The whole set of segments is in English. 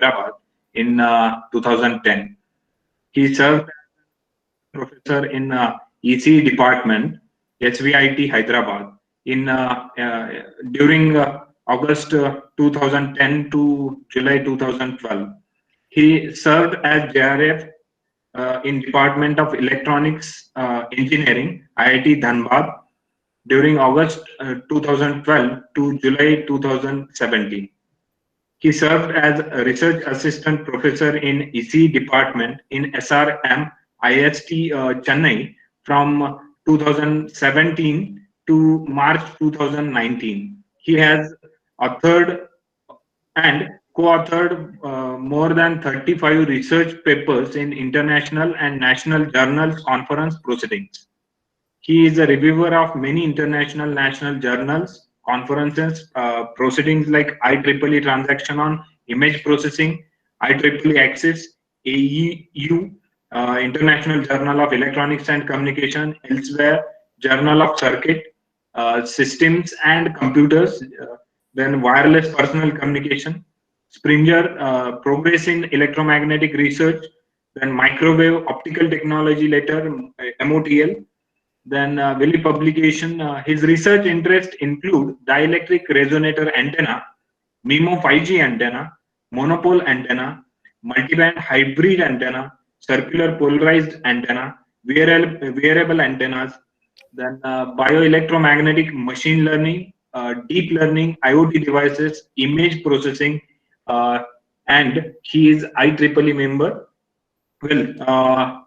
Hyderabad in 2010. He served as professor in EC department, SVIT Hyderabad, in during August 2010 to July 2012. He served as JRF in Department of Electronics Engineering, IIT Dhanbad, during August 2012 to July 2017. He served as a research assistant professor in EC department in SRM IST Chennai from 2017 to March 2019. He has authored and co-authored more than 35 research papers in international and national journals conference proceedings. He is a reviewer of many international national journals, conferences, proceedings like IEEE Transaction on Image Processing, IEEE Axis, AEU, International Journal of Electronics and Communication, elsewhere, Journal of Circuit, Systems and Computers, then Wireless Personal Communication, Springer, Progress in Electromagnetic Research, then Microwave Optical Technology later, MOTL, then Willy publication. His research interests include dielectric resonator antenna, MIMO 5G antenna, monopole antenna, multiband hybrid antenna, circular polarized antenna, wearable antennas, then bioelectromagnetic machine learning, deep learning, IoT devices, image processing, and he is IEEE member. Well,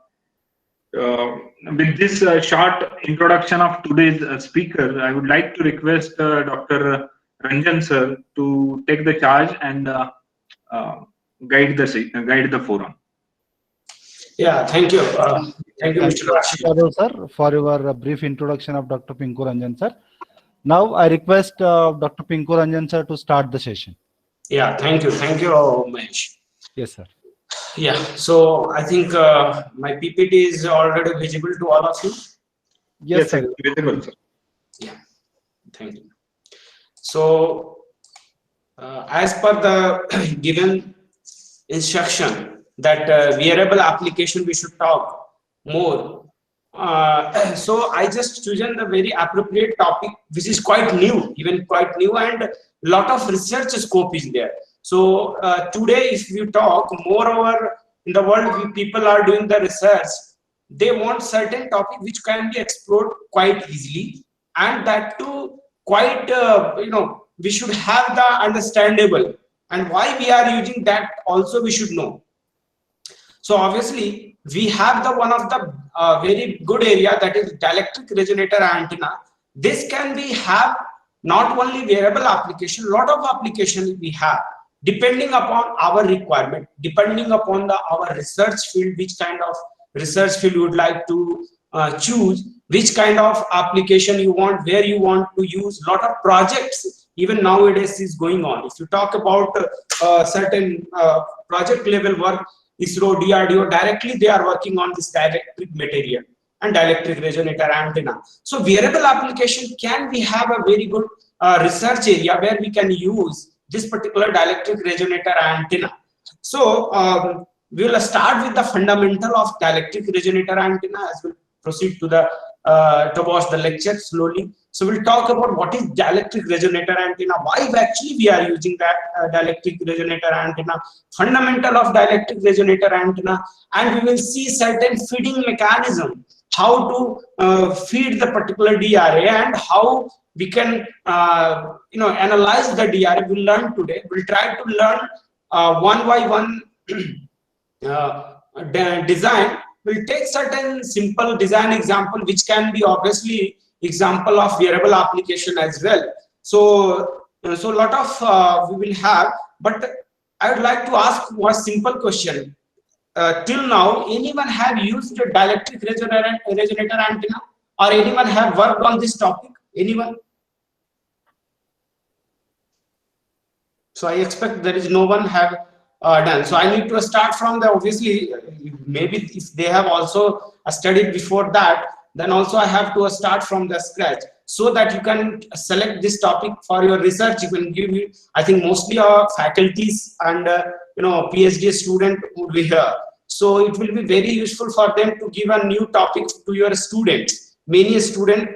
with this short introduction of today's speaker, I would like to request Dr. Ranjan sir to take the charge and guide the forum. Yeah, thank you. Thank you, Mr. Rashid, sir, for your brief introduction of Dr. Pinku Ranjan sir. Now I request Dr. Pinku Ranjan sir to start the session. Yeah, thank you, Mahesh. Yes, sir. Yeah, so I think my PPT is already visible to all of you. Yes, sir. Visible, sir. Yeah, thank you. So, as per the given instruction that wearable application we should talk more. So I just chosen the very appropriate topic, which is quite new, and lot of research scope is there. So today, if you talk, moreover, in the world, people are doing the research. They want certain topic which can be explored quite easily, and that too quite we should have the understandable, and why we are using that also we should know. So obviously, we have the one of the very good area, that is dielectric resonator antenna. This can be have not only wearable application, lot of application we have, depending upon our requirement, depending upon our research field, which kind of research field you would like to choose, which kind of application you want, where you want to use. Lot of projects even nowadays is going on. If you talk about certain project level work, ISRO, DRDO, directly they are working on this dielectric material and dielectric resonator antenna. So wearable application can we have a very good research area where we can use this particular dielectric resonator antenna. So we will start with the fundamental of dielectric resonator antenna as we proceed to the towards the lecture slowly. So we'll talk about what is dielectric resonator antenna, why actually we are using that dielectric resonator antenna, fundamental of dielectric resonator antenna, and we will see certain feeding mechanism, how to feed the particular DRA and how we can analyze the DRA. We'll learn today. We'll try to learn one by one design. We'll take certain simple design example, which can be obviously example of wearable application as well. So a lot of we will have, but I would like to ask one simple question. Till now, anyone have used the dielectric resonator antenna, or anyone have worked on this topic? Anyone? So I expect there is no one have done. So I need to start from the, obviously, maybe if they have also studied before that, then also I have to start from the scratch, so that you can select this topic for your research. You can give me, I think mostly our faculties and PhD student would be here, so it will be very useful for them to give a new topic to your students. Many student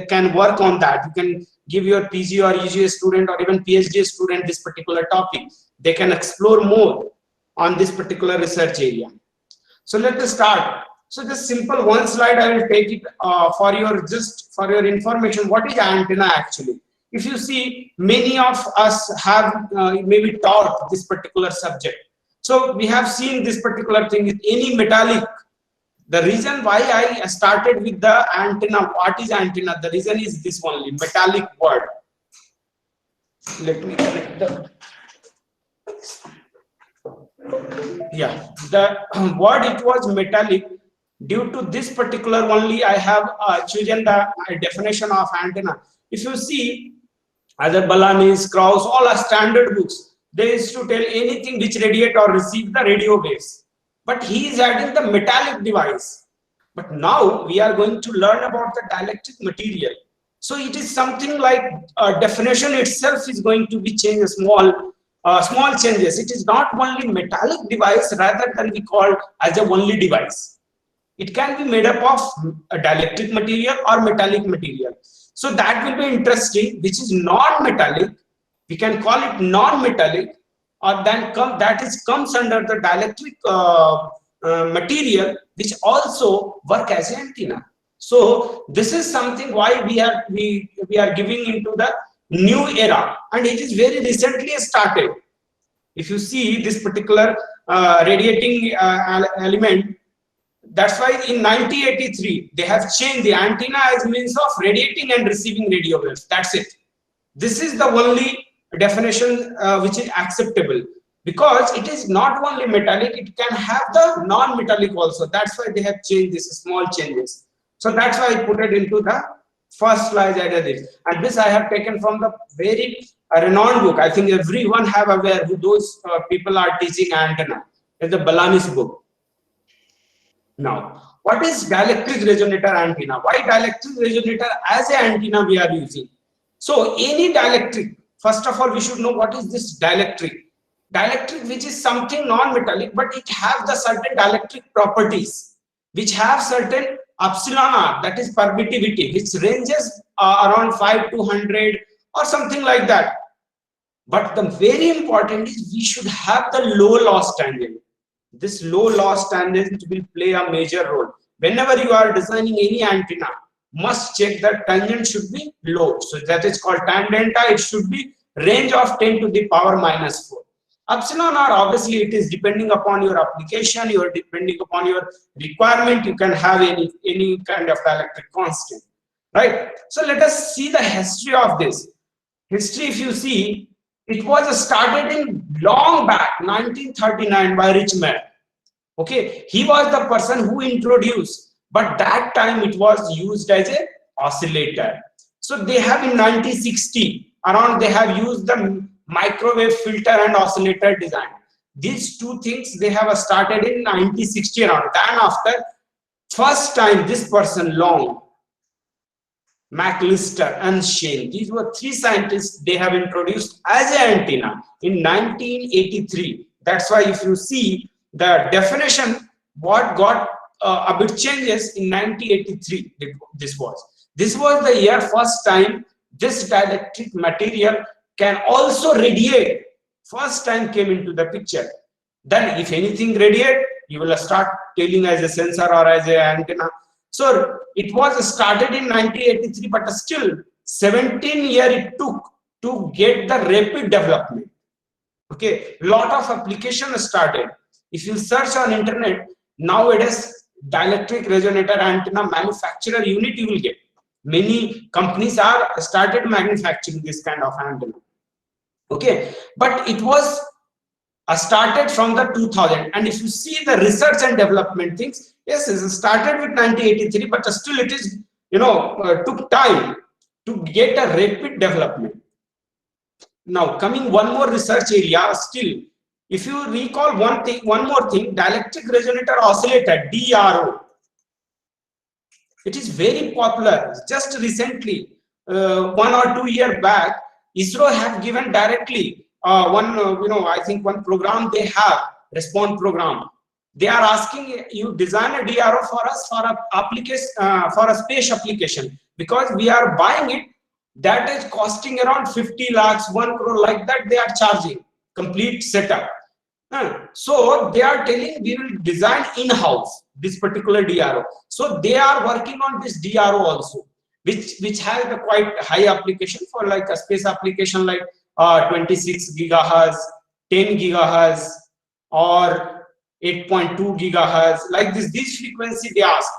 can work on that. You can give your PG or EG student or even PhD student this particular topic. They can explore more on this particular research area. So let us start. So this simple one slide I will take it for your information. What is antenna actually? If you see, many of us have maybe taught this particular subject. So we have seen this particular thing is any metallic. The reason why I started with the antenna, what is antenna? The reason is this only, metallic word. Let me correct the, yeah, the word it was metallic. Due to this particular only, I have chosen the definition of antenna. If you see, other Balanis, Krauss, all are standard books. They used to tell anything which radiate or receive the radio waves. But he is adding the metallic device. But now we are going to learn about the dielectric material. So it is something like definition itself is going to be changed, small changes. It is not only metallic device rather than we call as a only device. It can be made up of a dielectric material or metallic material. So that will be interesting, which is non-metallic. We can call it non-metallic, or then comes under the dielectric material, which also work as an antenna. So this is something why we are giving into the new era, and it is very recently started. If you see this particular radiating element, that's why in 1983 they have changed the antenna as means of radiating and receiving radio waves. That's it. This is the only definition which is acceptable, because it is not only metallic, it can have the non-metallic also. That's why they have changed these small changes. So that's why I put it into the first slide I did it. And this I have taken from the very renowned book. I think everyone have aware who those people are teaching antenna. It's the Balanis book. Now, what is dielectric resonator antenna? Why dielectric resonator as an antenna we are using? So any dielectric, first of all, we should know what is this dielectric. Dielectric, which is something non-metallic, but it have the certain dielectric properties, which have certain epsilon r, that is permittivity, which ranges around 5 to 100 or something like that. But the very important is we should have the low loss tangent. This low loss tangent will play a major role. Whenever you are designing any antenna, must check that tangent should be low. So that is called tan delta. It should be range of 10 to the power minus 4. Epsilon r, obviously it is depending upon your application, you are depending upon your requirement, you can have any kind of dielectric constant, right? So let us see the history of this. History, if you see, it was started in long back, 1939 by Richman. Okay, he was the person who introduced, but that time it was used as a oscillator. So they have in 1960 around, they have used the microwave filter and oscillator design. These two things they have started in 1960 around. Then after, first time this person Long, McLister and Shane, these were three scientists, they have introduced as an antenna in 1983. That's why if you see the definition, what got a bit changes in 1983. This was the year first time this dielectric material can also radiate. First time came into the picture. Then if anything radiate, you will start telling as a sensor or as an antenna. So it was started in 1983, but still 17 years it took to get the rapid development. Okay, lot of application started. If you search on internet, nowadays dielectric resonator antenna manufacturer unit you will get. Many companies are started manufacturing this kind of antenna. Okay, but it was started from the 2000, and if you see the research and development things, yes, it started with 1983, but still it is, took time to get a rapid development. Now coming one more research area, still if you recall one more thing, dielectric resonator oscillator, DRO. It is very popular. Just recently, 1 or 2 years back, ISRO have given directly I think one program they have, Respond program. They are asking you design a DRO for us for a application, for a space application, because we are buying it. That is costing around 50 lakhs, 1 crore, like that they are charging complete setup. So they are telling we will design in-house this particular DRO. So they are working on this DRO also, which has a quite high application for like a space application like 26 gigahertz, 10 gigahertz, or 8.2 gigahertz, like this frequency they asked.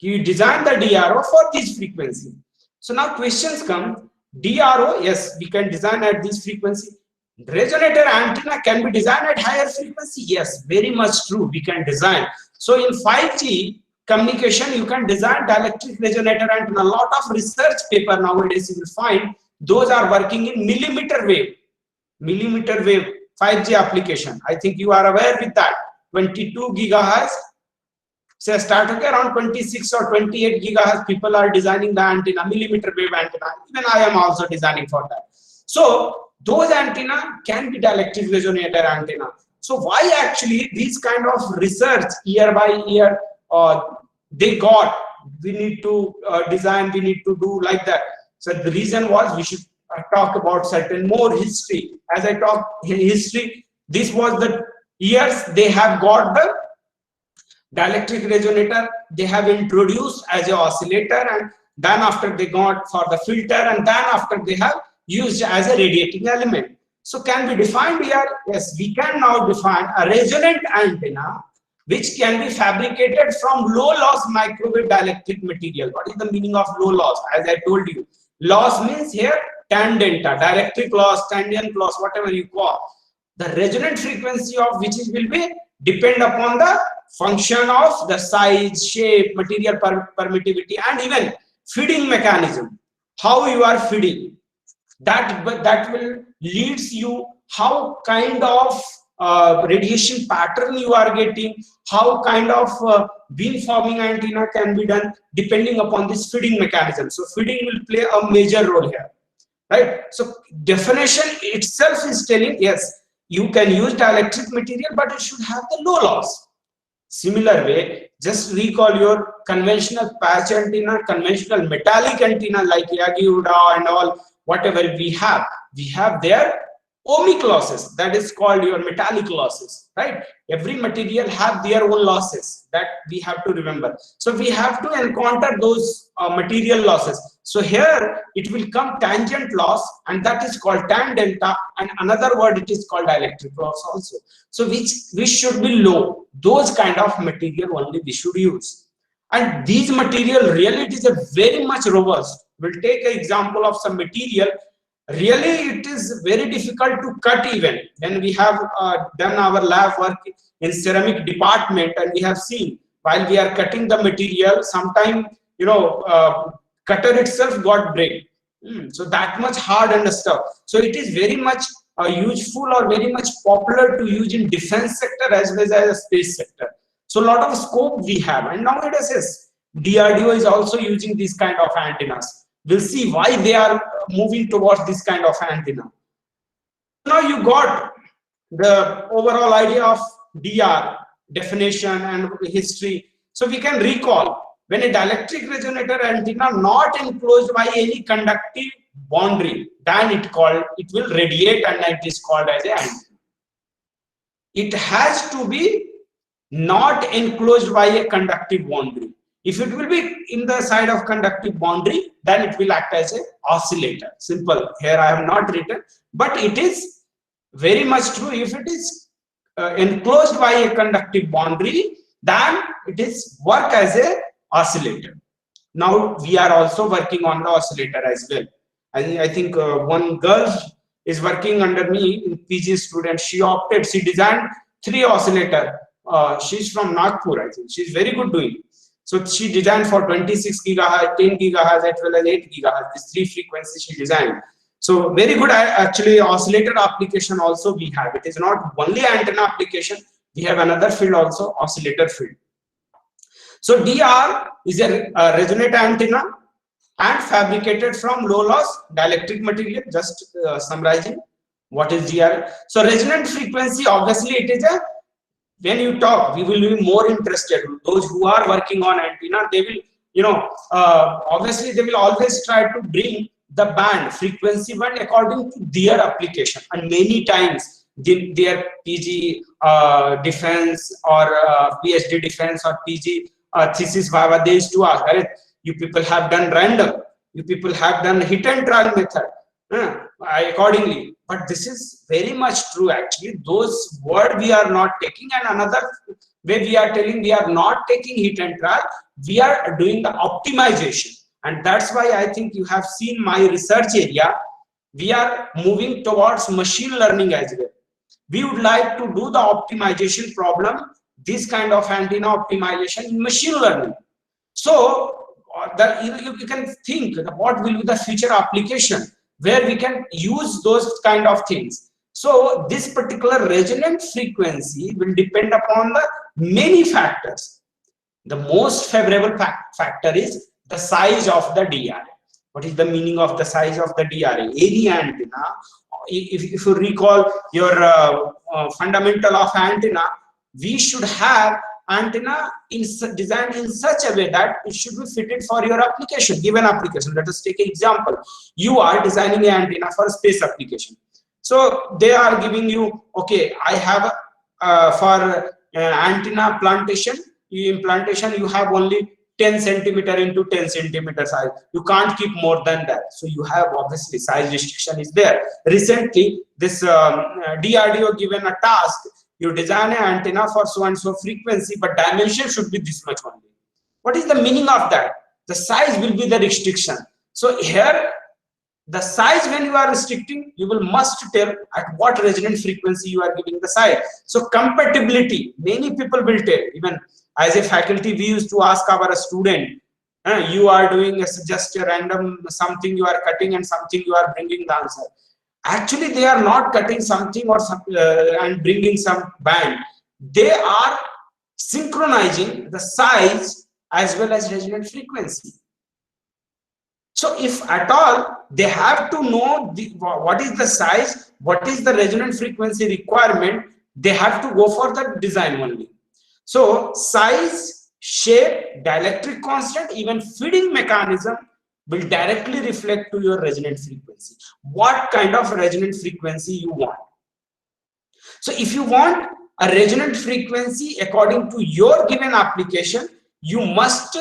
You design the DRO for this frequency. So now questions come. DRO, yes, we can design at this frequency. Resonator antenna can be designed at higher frequency. Yes, very much true. We can design. So in 5G communication, you can design dielectric resonator antenna. A lot of research paper nowadays you will find those are working in millimeter wave 5G application. I think you are aware with that. 22 gigahertz. Say start okay, around 26 or 28 gigahertz. People are designing the antenna, millimeter wave antenna. Even I am also designing for that. So those antenna can be dielectric resonator antenna. So why actually these kind of research year by year they got, we need to design, we need to do like that. So the reason was we should talk about certain more history. As I talk history, this was the years they have got the dielectric resonator, they have introduced as a oscillator, and then after they got for the filter, and then after they have used as a radiating element. So can be defined here? Yes, we can now define a resonant antenna which can be fabricated from low loss microwave dielectric material. What is the meaning of low loss? As I told you, loss means here tan delta, dielectric loss, tangent loss, whatever you call. The resonant frequency of which will be depend upon the function of the size, shape, material permittivity, and even feeding mechanism. How you are feeding. That will leads you how kind of radiation pattern you are getting, how kind of beam forming antenna can be done depending upon this feeding mechanism. So feeding will play a major role here, right? So definition itself is telling yes, you can use dielectric material, but it should have the low loss. Similar way, just recall your conventional patch antenna, conventional metallic antenna like Yagi-Uda and all, whatever we have their ohmic losses, that is called your metallic losses, right? Every material have their own losses that we have to remember. So we have to encounter those material losses. So here it will come tangent loss, and that is called tan delta, and another word it is called dielectric loss also. So which should be low. Those kind of material only we should use. And these material really it is a very much robust. We'll take an example of some material. Really it is very difficult to cut even. When we have done our lab work in ceramic department, and we have seen while we are cutting the material, sometime cutter itself got break. So that much hard and stuff. So it is very much useful or very much popular to use in defense sector as well as a space sector. So a lot of scope we have, and nowadays yes, DRDO is also using these kind of antennas. We'll see why they are moving towards this kind of antenna. Now you got the overall idea of DR, definition and history. So we can recall when a dielectric resonator antenna not enclosed by any conductive boundary, then it will radiate, and it is called as an antenna. It has to be not enclosed by a conductive boundary. If it will be in the side of conductive boundary, then it will act as an oscillator. Simple. Here I have not written, but it is very much true. If it is enclosed by a conductive boundary, then it is work as an oscillator. Now we are also working on the oscillator as well. I think one girl is working under me in PG student. She designed 3 oscillator. She's from Nagpur, I think. She's very good doing. So she designed for 26 gigahertz, 10 gigahertz, as well as 8 gigahertz. These 3 frequencies she designed. So very good actually oscillator application also we have. It is not only antenna application. We have another field also, oscillator field. So DR is a resonator antenna and fabricated from low loss dielectric material. Just summarizing what is DR. So resonant frequency, obviously it is a, when you talk, we will be more interested. Those who are working on antenna, they will, you know, obviously they will always try to bring the band, frequency band according to their application. And many times their PG defense or PhD defense or PG thesis viva, they used to ask, you people have done random, you people have done hit and trial method accordingly. But this is very much true actually. Those words we are not taking, and another way we are telling, we are not taking hit and trial, we are doing the optimization. And that's why I think you have seen my research area, we are moving towards machine learning as well. We would like to do the optimization problem, this kind of antenna optimization in machine learning. So you can think what will be the future application where we can use those kind of things. So this particular resonant frequency will depend upon the many factors. The most favorable factor is the size of the DRA. What is the meaning of the size of the DRA? Any antenna, if you recall your fundamental of antenna, we should have antenna designed in such a way that it should be fitted for your application, given application. Let us take an example. You are designing an antenna for space application. So they are giving you, okay, I have for antenna plantation, in plantation you have only 10 centimeter into 10 centimeter size. You can't keep more than that. So you have obviously size restriction is there. Recently, this DRDO given a task, you design an antenna for so and so frequency, but dimension should be this much only. What is the meaning of that? The size will be the restriction. So here, the size when you are restricting, you will must tell at what resonant frequency you are giving the size. So compatibility, many people will tell, even as a faculty, we used to ask our student, you are doing just a random something you are cutting and something you are bringing the answer. Actually, they are not cutting something or and bringing some band. They are synchronizing the size as well as resonant frequency. So if at all, they have to know what is the size, what is the resonant frequency requirement, they have to go for the design only. So size, shape, dielectric constant, even feeding mechanism will directly reflect to your resonant frequency. What kind of resonant frequency you want. So if you want a resonant frequency according to your given application, you must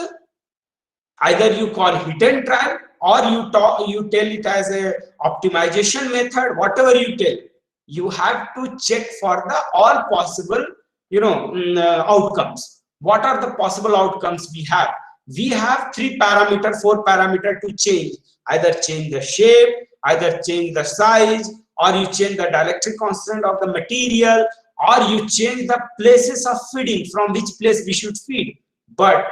either you call hit and trial, or you tell it as a optimization method, whatever you tell, you have to check for the all possible, outcomes. What are the possible outcomes we have? We have 3 parameter, 4 parameter to change. Either change the shape, either change the size, or you change the dielectric constant of the material, or you change the places of feeding, from which place we should feed. But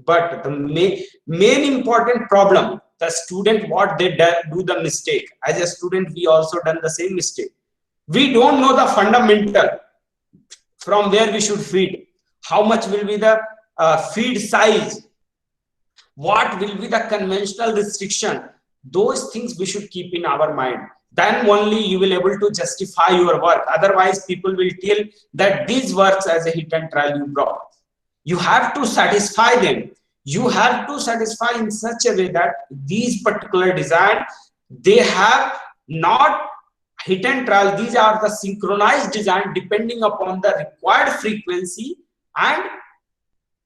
the main important problem, the student, what they do the mistake. As a student, we also done the same mistake. We don't know the fundamental from where we should feed. How much will be the feed size? What will be the conventional restriction? Those things we should keep in our mind. Then only you will able to justify your work. Otherwise, people will tell that these works as a hit and trial you brought. You have to satisfy them. You have to satisfy in such a way that these particular design, they have not hit and trial. These are the synchronized design depending upon the required frequency and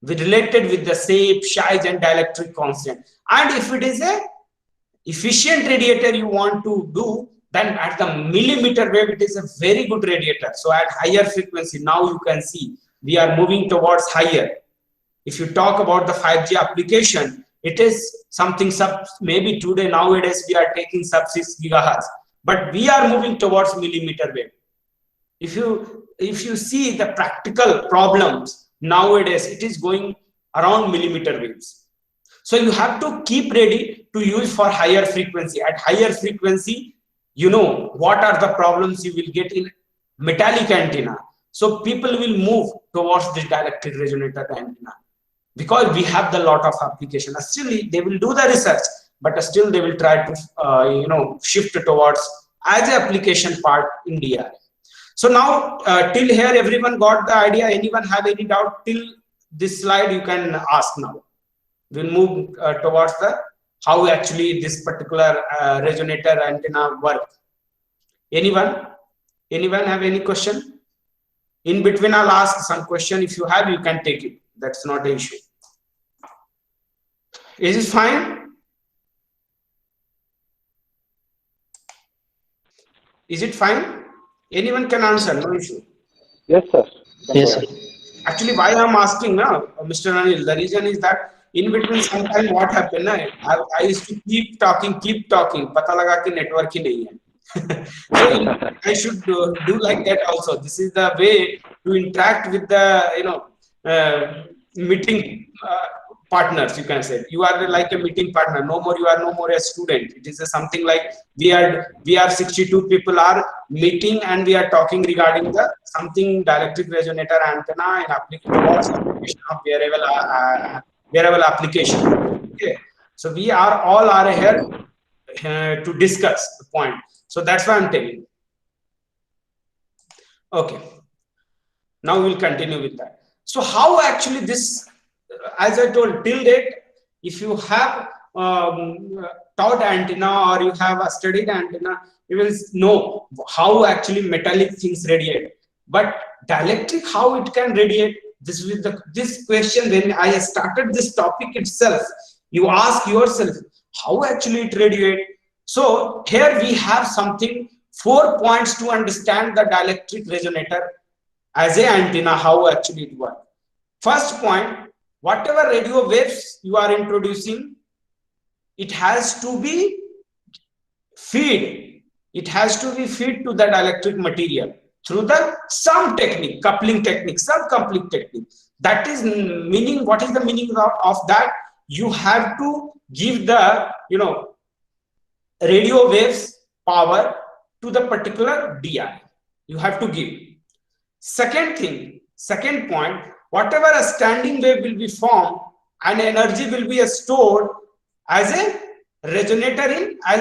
related with the shape, size, and dielectric constant. And if it is a efficient radiator you want to do, then at the millimeter wave, it is a very good radiator. So at higher frequency, now you can see we are moving towards higher. If you talk about the 5G application, it is something maybe today, nowadays, we are taking sub 6 gigahertz, but we are moving towards millimeter wave. If you see the practical problems, nowadays, it is going around millimeter waves. So you have to keep ready to use for higher frequency. At higher frequency, you know what are the problems you will get in metallic antenna. So people will move towards this dielectric resonator antenna. because we have the lot of application. Still they will do the research, but still they will try to shift towards as a application part in DRI. So now till here everyone got the idea. Anyone have any doubt till this slide? You can ask now. We'll move towards the how actually this particular resonator antenna work. Anyone have any question? In between I'll ask some question. If you have, you can take it. That's not an issue. Is it fine? Is it fine? Anyone can answer, no issue. Yes, sir. Yes, sir. Actually, why I'm asking now, Mr. Anil, the reason is that in between sometime what happened, I used to keep talking, pata laga ki network hi nahi hai. So I should do like that also. This is the way to interact with the meeting partners. You can say you are like a meeting partner. You are no more a student. It is something like we are 62 people are meeting and we are talking regarding the something dielectric resonator antenna and application of wearable application. Okay, so we are all here to discuss the point. So that's why I'm telling you. Okay, now we'll continue with that. So how actually this, as I told till date, if you have taught antenna or you have studied antenna, you will know how actually metallic things radiate. But dielectric, how it can radiate? This question, when I started this topic itself, you ask yourself how actually it radiate. So here we have 4 points to understand the dielectric resonator as a antenna, how actually it works. First point, whatever radio waves you are introducing, it has to be feed. It has to be feed to the dielectric material through some technique, coupling technique, some coupling technique. That is meaning. What is the meaning of that? You have to give the radio waves power to the particular DI. You have to give. Second point, whatever a standing wave will be formed and energy will be stored as a resonator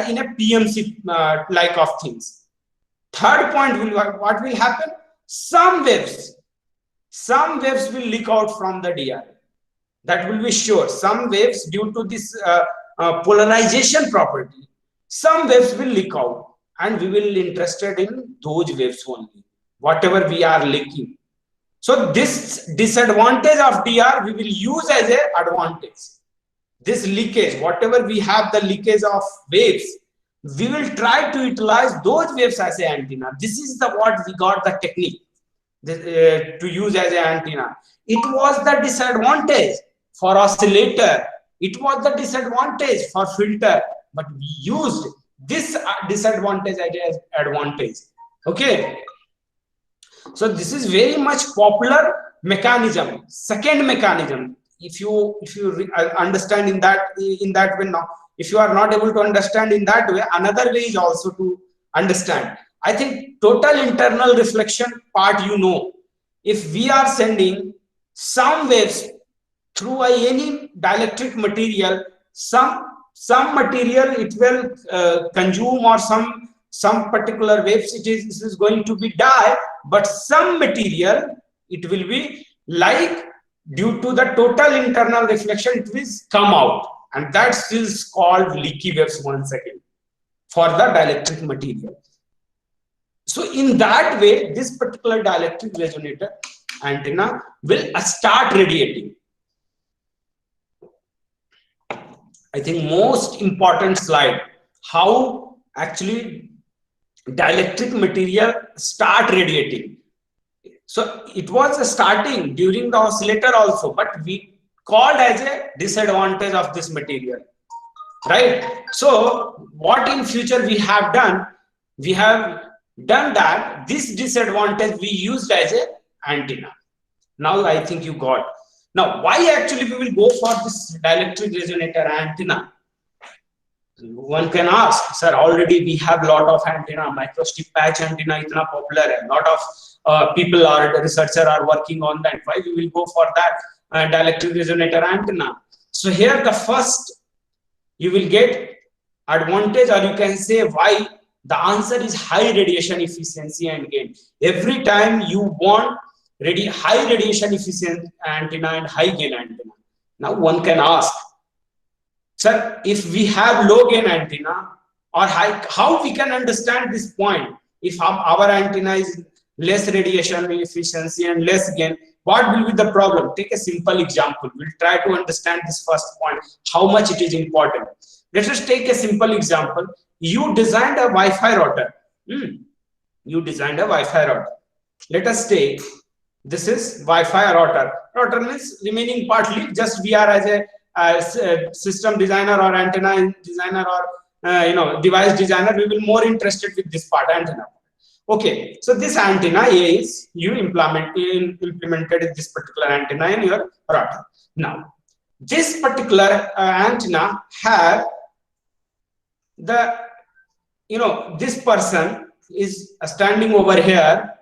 in a PMC like of things. Third point, what will happen? Some waves will leak out from the DI. That will be sure. Some waves, due to this polarization property, some waves will leak out, and we will interested in those waves only, whatever we are leaking. So this disadvantage of DR we will use as an advantage. This leakage, whatever we have the leakage of waves, we will try to utilize those waves as an antenna. This is what we got the technique to use as an antenna. It was the disadvantage for oscillator. It was the disadvantage for filter, but we used this disadvantage as advantage. Okay. So this is very much popular mechanism. Second mechanism, if you understand in that way now, if you are not able to understand in that way, another way is also to understand. I think total internal reflection part, if we are sending some waves through any dielectric material, some material it will consume, or some particular waves this is going to be die, but some material it will be like, due to the total internal reflection, it will come out, and that is called leaky waves once again for the dielectric material. So in that way, this particular dielectric resonator antenna will start radiating. I think most important slide, how actually dielectric material start radiating. So it was starting during the oscillator also, but we called as a disadvantage of this material, right? So what in future we have done that this disadvantage we used as a antenna. Now I think you got. Now why actually we will go for this dielectric resonator antenna? One can ask, sir, already we have lot of antenna, microstrip patch antenna is popular, and lot of people or researchers are working on that. Why we will go for that dielectric resonator antenna. So here the first you will get advantage, or you can say why the answer is high radiation efficiency and gain. Every time you want high radiation efficient antenna and high gain antenna. Now one can ask, sir, if we have low gain antenna or high, how we can understand this point? If our antenna is less radiation efficiency and less gain, what will be the problem? Take a simple example. We'll try to understand this first point, how much it is important. Let us take a simple example. You designed a Wi-Fi router. You designed a Wi-Fi router. Let us take, this is Wi-Fi router. Router means remaining partly, just we are as a system designer or antenna designer or device designer, we will more interested with this part, antenna. Okay, so this antenna is you implemented this particular antenna in your router. Now, this particular antenna have the, this person is standing over here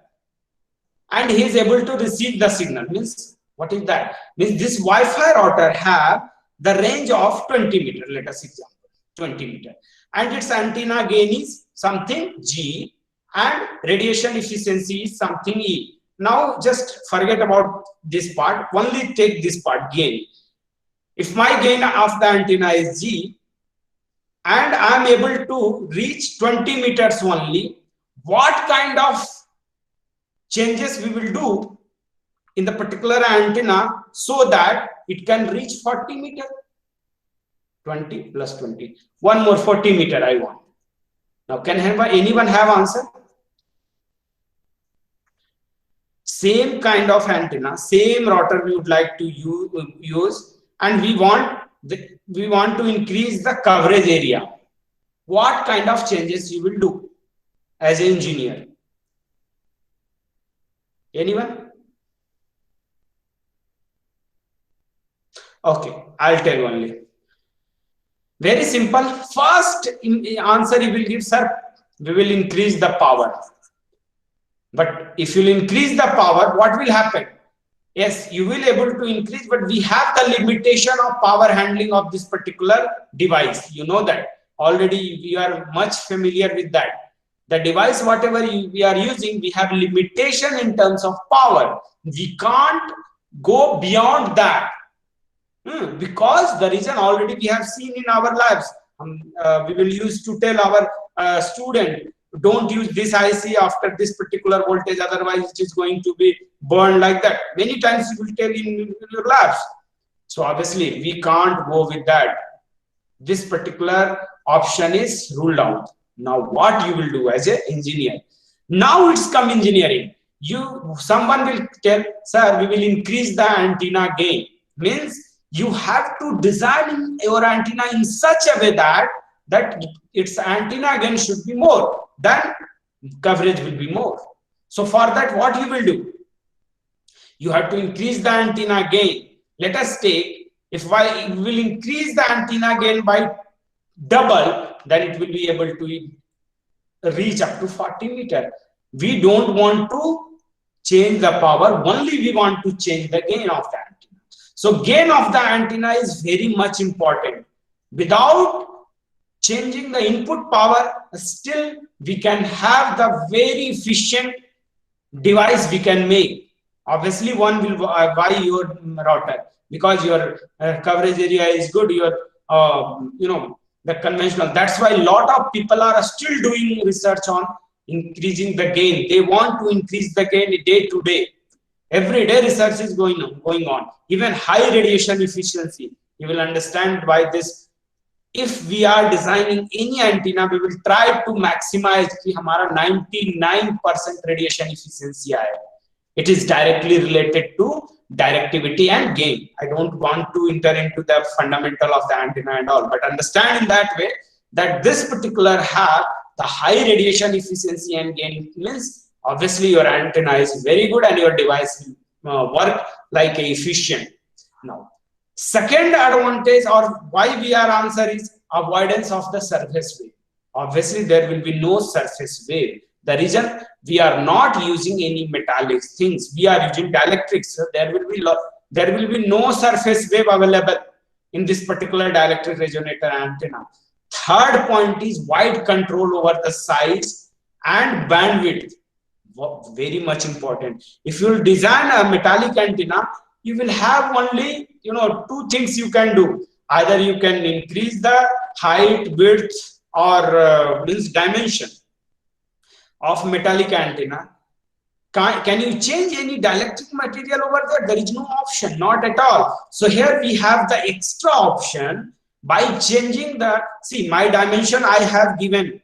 and he is able to receive the signal. Means what is that? Means this Wi-Fi router have the range of 20 meter. Let us example 20 meter, and its antenna gain is something G and radiation efficiency is something E. Now just forget about this part, only take this part, gain. If my gain of the antenna is G and I am able to reach 20 meters only, what kind of changes we will do in the particular antenna so that it can reach 40 meter? 20 plus 20, one more 40 meter I want. Now can anyone have answer? Same kind of antenna, same router we would like to use, and we want to increase the coverage area. What kind of changes you will do as an engineer? Anyone? Okay, I'll tell only. Very simple. First answer you will give, sir, we will increase the power. But if you increase the power, what will happen? Yes, you will able to increase, but we have the limitation of power handling of this particular device. You know that already, we are much familiar with that. The device, whatever we are using, we have limitation in terms of power. We can't go beyond that. Because the reason already we have seen in our labs, we will use to tell our student, don't use this IC after this particular voltage, otherwise it is going to be burned like that. Many times you will tell in your labs. So obviously we can't go with that. This particular option is ruled out. Now what you will do as an engineer? Now it's come engineering. Someone will tell, sir, we will increase the antenna gain. Means you have to design your antenna in such a way that its antenna gain should be more, then coverage will be more. So for that, what you will do? You have to increase the antenna gain. Let us take, if I will increase the antenna gain by double, then it will be able to reach up to 40 meter. We don't want to change the power, only we want to change the gain of the antenna. So gain of the antenna is very much important. Without changing the input power, still we can have the very efficient device we can make. Obviously one will buy your router because your coverage area is good, your the conventional. That's why a lot of people are still doing research on increasing the gain. They want to increase the gain day to day. Every day research is going on. Even high radiation efficiency, you will understand why this. If we are designing any antenna, we will try to maximize कि हमारा 99% radiation efficiency आए. It is directly related to directivity and gain. I don't want to enter into the fundamental of the antenna and all, but understand in that way that this particular have the high radiation efficiency and gain means obviously your antenna is very good and your device will work like efficient. Now, second advantage or why we are answer is avoidance of the surface wave. Obviously, there will be no surface wave. The reason we are not using any metallic things, we are using dielectrics. So there will be there will be no surface wave available in this particular dielectric resonator antenna. Third point is wide control over the size and bandwidth. Very much important. If you design a metallic antenna, you will have only two things you can do. Either you can increase the height, width, or dimension of metallic antenna. Can you change any dielectric material over there? There is no option, not at all. So here we have the extra option by changing the, see, my dimension I have given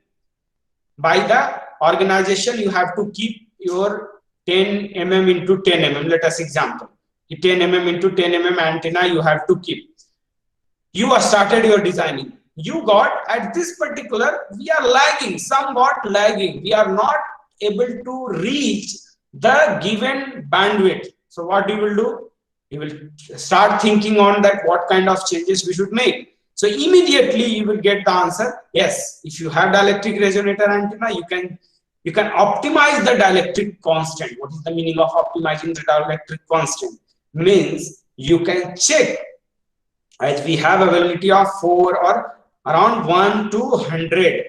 by the organization. You have to keep your 10 mm into 10 mm. Let us example. 10 mm into 10 mm antenna you have to keep. You have started your designing. You got at this particular, we are lagging, somewhat lagging. We are not able to reach the given bandwidth. So what you will do? You will start thinking on that what kind of changes we should make. So immediately you will get the answer. Yes, if you have dielectric resonator antenna, you can optimize the dielectric constant. What is the meaning of optimizing the dielectric constant? Means you can check, as we have availability of 4 or around 1 to 100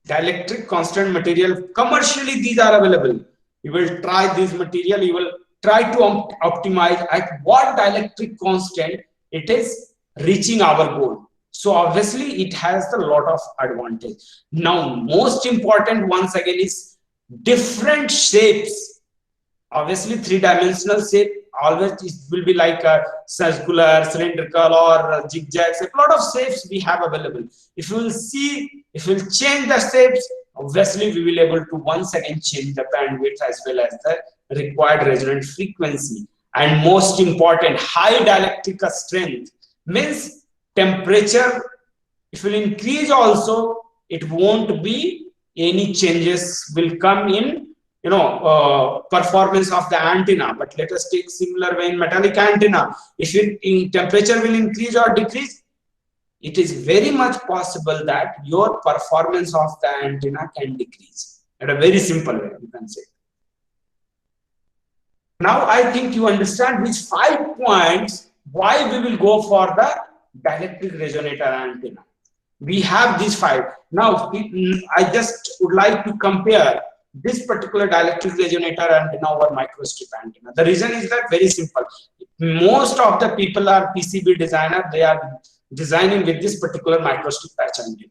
dielectric constant material. Commercially these are available. You will try this material, you will try to optimize at what dielectric constant it is reaching our goal. So obviously it has a lot of advantage. Now most important once again is different shapes. Obviously 3-dimensional shape always it will be like a circular, cylindrical, or zigzags. A lot of shapes we have available. If you will see, if you will change the shapes, obviously we will able to once again change the bandwidth as well as the required resonant frequency. And most important, high dielectric strength means temperature. If will increase also, it won't be any changes will come in performance of the antenna. But let us take similar way in metallic antenna. If in temperature will increase or decrease, it is very much possible that your performance of the antenna can decrease. At a very simple way, you can say. Now I think you understand these 5 points why we will go for the dielectric resonator antenna. We have these 5. Now I just would like to compare this particular dielectric resonator antenna over microstrip antenna. The reason is that very simple. Most of the people are PCB designer, they are designing with this particular microstrip patch antenna.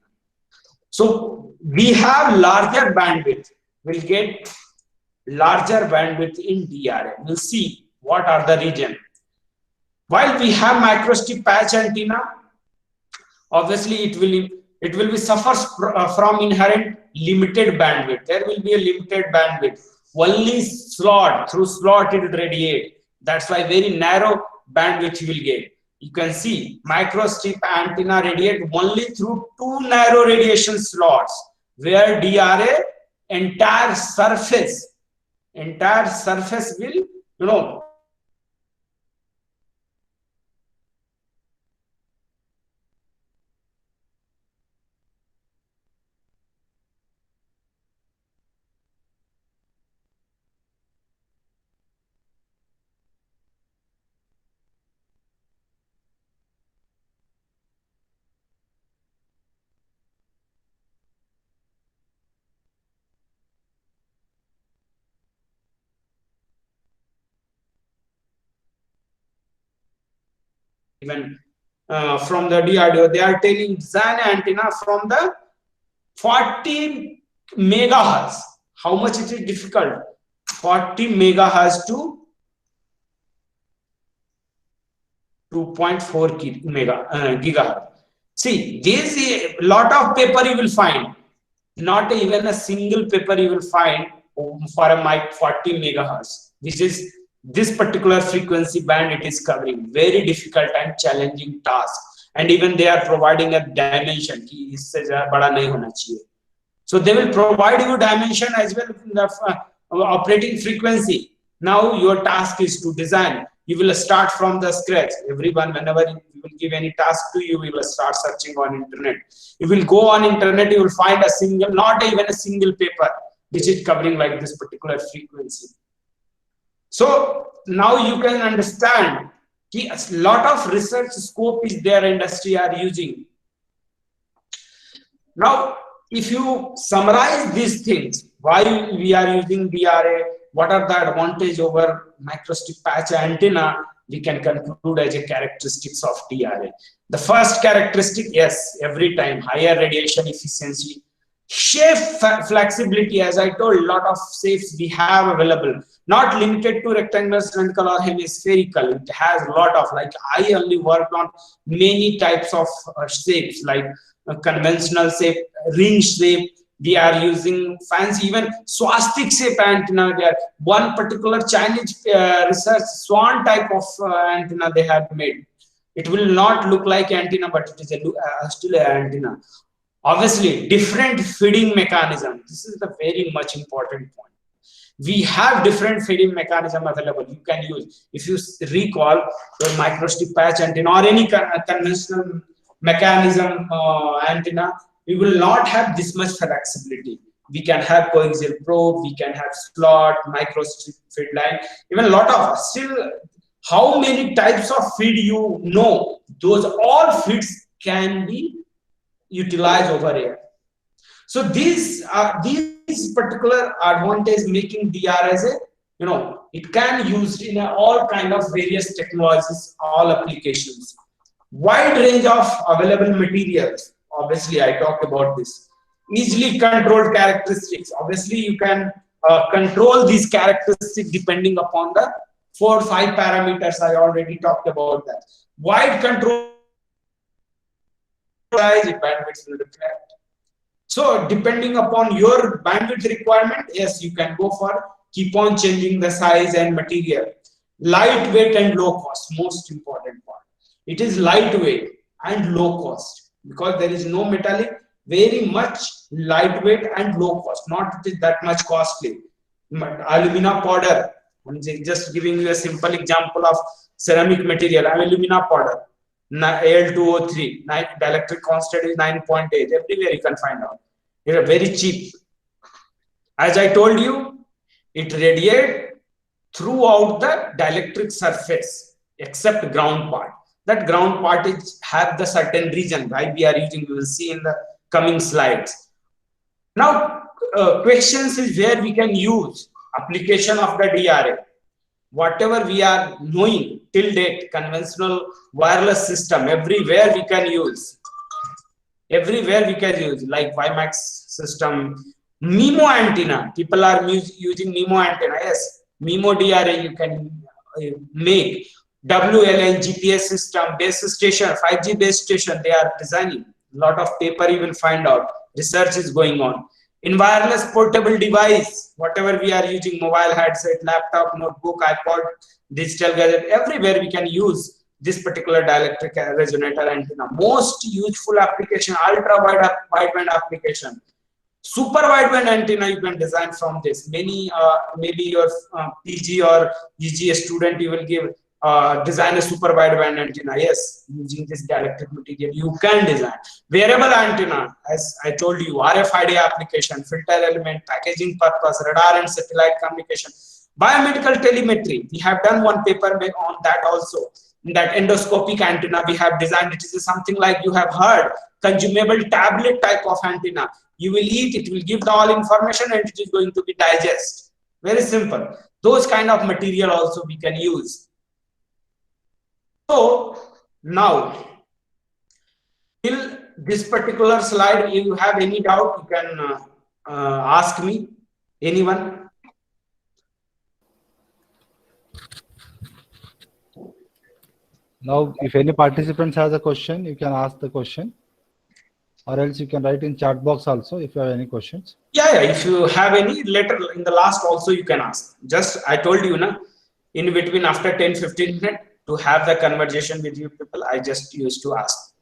So we have larger bandwidth, we'll get larger bandwidth in DRA. We'll see what are the region. While we have microstrip patch antenna, obviously it will be suffers from inherent limited bandwidth. There will be a limited bandwidth. Only slot, through slot it will radiate. That's why very narrow bandwidth you will get. You can see microstrip antenna radiate only through 2 narrow radiation slots, where DRA entire surface will even from the DRDO, they are telling design antenna from the 40 megahertz. How much it is difficult? 40 megahertz to 2.4 gigahertz. See, this is a lot of paper you will find. Not even a single paper you will find for a mic 40 megahertz. This particular frequency band it is covering. Very difficult and challenging task. And even they are providing a dimension. So they will provide you dimension as well in the operating frequency. Now your task is to design. You will start from the scratch. Everyone, whenever you will give any task to you, you will start searching on internet. You will go on internet, you will find a single, not even a single paper which is covering like this particular frequency. So now you can understand a lot of research scope is there, industry are using. Now if you summarize these things, why we are using DRA, what are the advantage over microstrip patch antenna, we can conclude as a characteristics of DRA. The first characteristic, yes, every time higher radiation efficiency, shape flexibility. As I told, a lot of shapes we have available, not limited to rectangular, cylindrical or hemispherical. It has a lot of, like I only worked on many types of shapes, like conventional shape, ring shape, we are using fancy, even swastik shape antenna. There one particular Chinese research swan type of antenna they have made. It will not look like antenna, but it is still an antenna. Obviously different feeding mechanism, this is the very much important point. We have different feeding mechanism available, you can use. If you recall your microstrip patch antenna or any conventional mechanism antenna, we will not have this much flexibility. We can have coaxial probe, we can have slot, microstrip feed line, even a lot of, still how many types of feed you know, those all feeds can be utilized over here. So these particular advantage making DR as a, you know, it can used in all kind of various technologies, all applications. Wide range of available materials, obviously I talked about this. Easily controlled characteristics, obviously you can control these characteristics depending upon the 4 or 5 parameters. I already talked about that. Wide control size, bandwidth will reflect. So depending upon your bandwidth requirement, yes, you can go for keep on changing the size and material. Lightweight and low cost, most important part. It is lightweight and low cost because there is no metallic, very much lightweight and low cost, not that much costly. Alumina powder, I'm just giving you a simple example of ceramic material. Alumina powder, Al2O3, dielectric constant is 9.8. Everywhere you can find out. It is very cheap. As I told you, it radiates throughout the dielectric surface except ground part. That ground part is have the certain region why we are using, we will see in the coming slides. Now questions is where we can use application of the DRA. Whatever we are knowing till date, conventional wireless system, everywhere we can use, like WiMAX system, MIMO antenna, people are using MIMO antenna. Yes, MIMO DRA you can make. WLAN GPS system, base station, 5G base station, they are designing. A lot of paper you will find out, research is going on. In wireless portable device, whatever we are using, mobile headset, laptop, notebook, iPod, digital gadget, everywhere we can use this particular dielectric resonator antenna. Most useful application, ultra wideband application. Super wideband antenna you can design from this. Many maybe your PG or EG student, you will give design a super wideband antenna. Yes, using this dielectric material you can design. Wearable antenna, as I told you, RFID application, filter element, packaging purpose, radar and satellite communication. Biomedical telemetry, we have done one paper on that also. In that endoscopic antenna we have designed, it is something like you have heard, consumable tablet type of antenna. You will eat, it will give the all information and it is going to be digest. Very simple. Those kind of material also we can use. So now, till this particular slide, if you have any doubt, you can ask me, anyone. Now, if any participants has a question, you can ask the question, or else you can write in chat box also if you have any questions. Yeah, if you have any, later in the last also you can ask. Just I told you, na, in between after 10-15 minutes to have the conversation with you people, I just used to ask.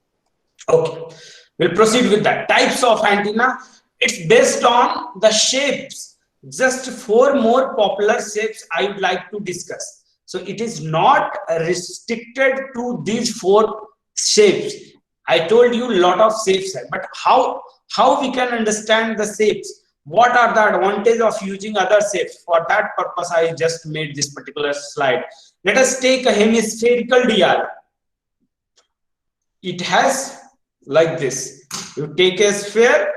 Okay, we'll proceed with that. Types of antenna, it's based on the shapes. Just 4 more popular shapes I would like to discuss. So it is not restricted to these 4 shapes. I told you a lot of shapes, but how we can understand the shapes? What are the advantages of using other shapes? For that purpose, I just made this particular slide. Let us take a hemispherical DR. It has like this. You take a sphere,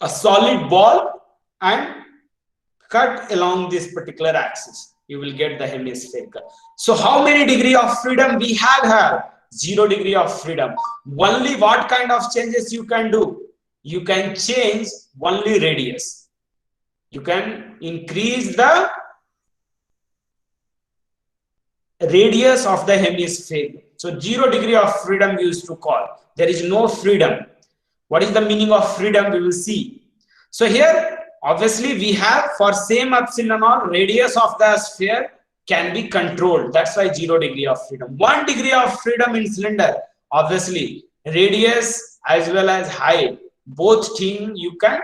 a solid ball, and cut along this particular axis. You will get the hemispherical. So how many degree of freedom we have here? 0 degree of freedom. Only what kind of changes you can do? You can change only radius. You can increase the radius of the hemisphere. So 0 degree of freedom we used to call. There is no freedom. What is the meaning of freedom? We will see. So here, obviously, we have for same epsilon or radius of the sphere can be controlled. That's why 0 degree of freedom. 1 degree of freedom in cylinder. Obviously, radius as well as height, both things you can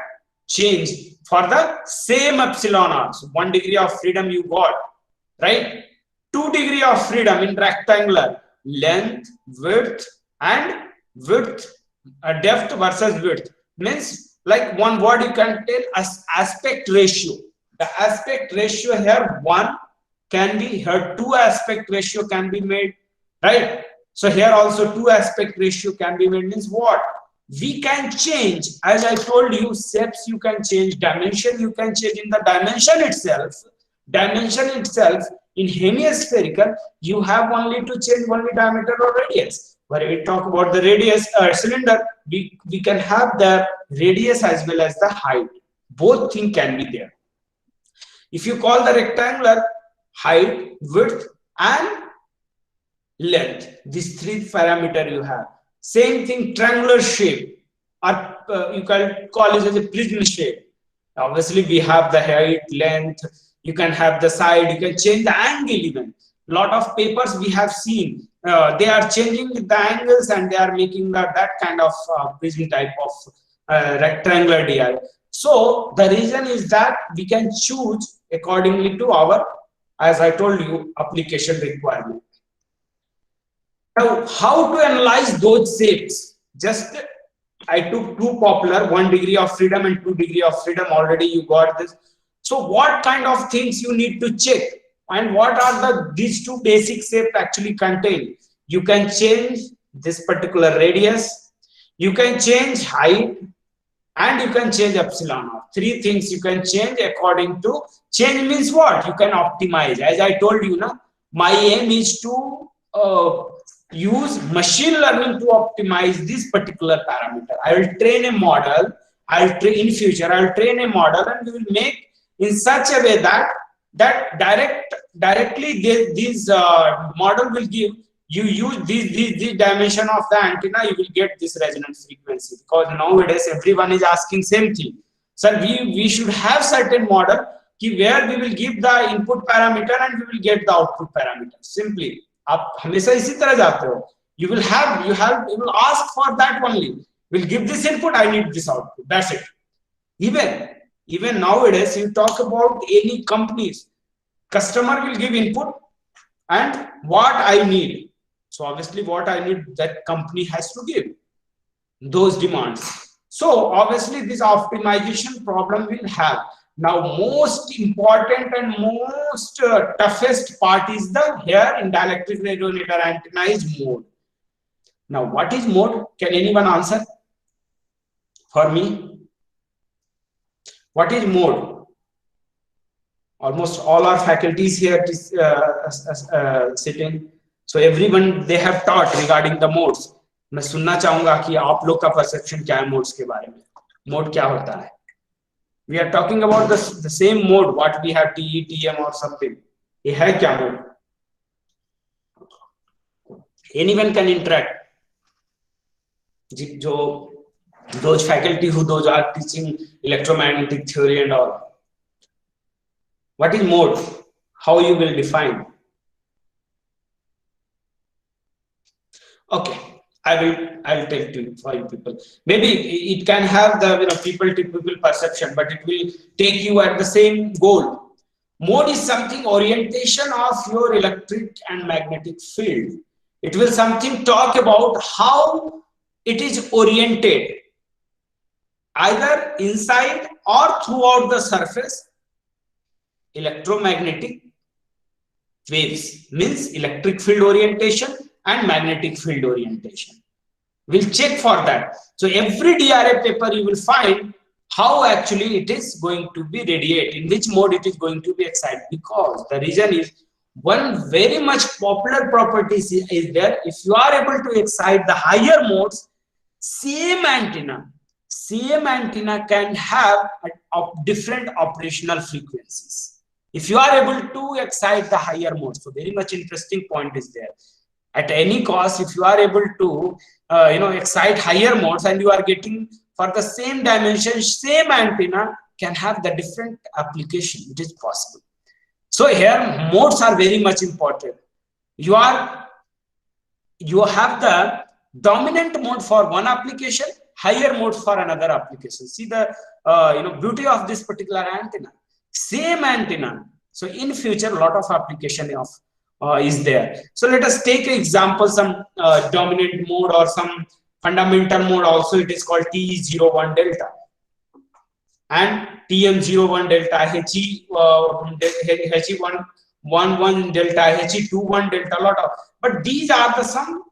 change for the same epsilon r. So 1 degree of freedom you got, right? 2 degree of freedom in rectangular, length, width, and width, depth versus width. Means like one word you can tell as aspect ratio. The aspect ratio here 1 can be, here 2 aspect ratio can be made, right? So here also 2 aspect ratio can be made. Means what? We can change, as I told you, shapes you can change, dimension you can change in the dimension itself. Dimension itself in hemispherical, you have only to change only diameter or radius. When we talk about the radius cylinder, we can have the radius as well as the height. Both things can be there. If you call the rectangular, height, width, and length, these 3 parameters you have. Same thing, triangular shape, or you can call it as a prism shape. Obviously, we have the height, length, you can have the side, you can change the angle even. Lot of papers we have seen, they are changing the angles and they are making that kind of prism type of rectangular DI. So the reason is that we can choose accordingly to our, as I told you, application requirement. Now, how to analyze those shapes? Just I took 2 popular, 1 degree of freedom and 2 degree of freedom. Already you got this. So what kind of things you need to check, and what are these 2 basic shapes actually contain? You can change this particular radius, you can change height, and you can change epsilon. 3 things you can change according to. Change means what? You can optimize. As I told you, my aim is to use machine learning to optimize this particular parameter. I will train a model. In future, I will train a model, and we will make in such a way that directly this model will give you use this dimension of the antenna, you will get this resonance frequency. Because nowadays everyone is asking same thing. So we should have certain model where we will give the input parameter and we will get the output parameter. Simply, आप हमेशा इसी तरह जाते हो. You will ask for that only. Will give this input, I need this output. That's it. Even nowadays, you talk about any companies, customer will give input and what I need. So obviously what I need, that company has to give those demands. So obviously this optimization problem will have. Now most important and most toughest part is the here in dielectric radiometer antenna is mode. Now what is mode? Can anyone answer for me? What is mode? Almost all our faculties here sitting. So everyone, they have taught regarding the modes. मैं सुनना चाहूंगा कि आप लोग का perception क्या है modes के बारे में. Mode क्या होता है? We are talking about the same mode what we have TE, TM or something. ये है क्या mode? Anyone can interact. जो those faculty who those are teaching electromagnetic theory and all. What is mode? How you will define? Okay, I will tell to you for you people. Maybe it can have the people to people perception, but it will take you at the same goal. Mode is something orientation of your electric and magnetic field. It will something talk about how it is oriented either inside or throughout the surface electromagnetic waves, means electric field orientation and magnetic field orientation. We'll check for that. So every DRA paper you will find how actually it is going to be radiate, in which mode it is going to be excited, because the reason is one very much popular property is there. If you are able to excite the higher modes, same antenna can have different operational frequencies. If you are able to excite the higher modes, so very much interesting point is there. At any cost, if you are able to excite higher modes and you are getting for the same dimension, same antenna can have the different application. It is possible. So here modes are very much important. You have the dominant mode for one application, higher mode for another application. See the beauty of this particular antenna. Same antenna. So in future, a lot of application of is there. So let us take an example, some dominant mode or some fundamental mode. Also, it is called TE01 delta and TM01 delta, HE11 delta, HE21 delta. Lot of, but these are the some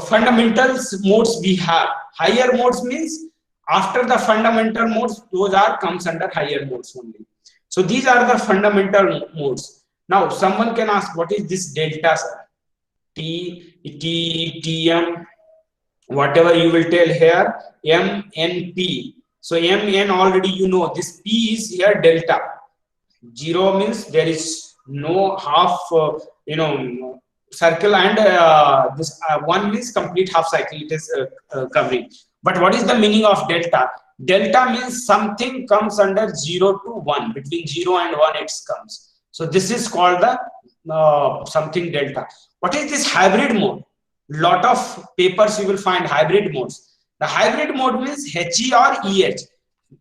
fundamentals modes we have. Higher modes means after the fundamental modes, those comes under higher modes only. So these are the fundamental modes. Now someone can ask, what is this delta, sir? TM, whatever you will tell here, M, N, P. So M, N already you know, this P is here delta. 0 means there is no half, circle, and this 1 means complete half cycle it is covering. But what is the meaning of delta? Delta means something comes under 0 to 1, between 0 and 1 it comes. So this is called the something delta. What is this hybrid mode? Lot of papers you will find hybrid modes. The hybrid mode means HE or EH.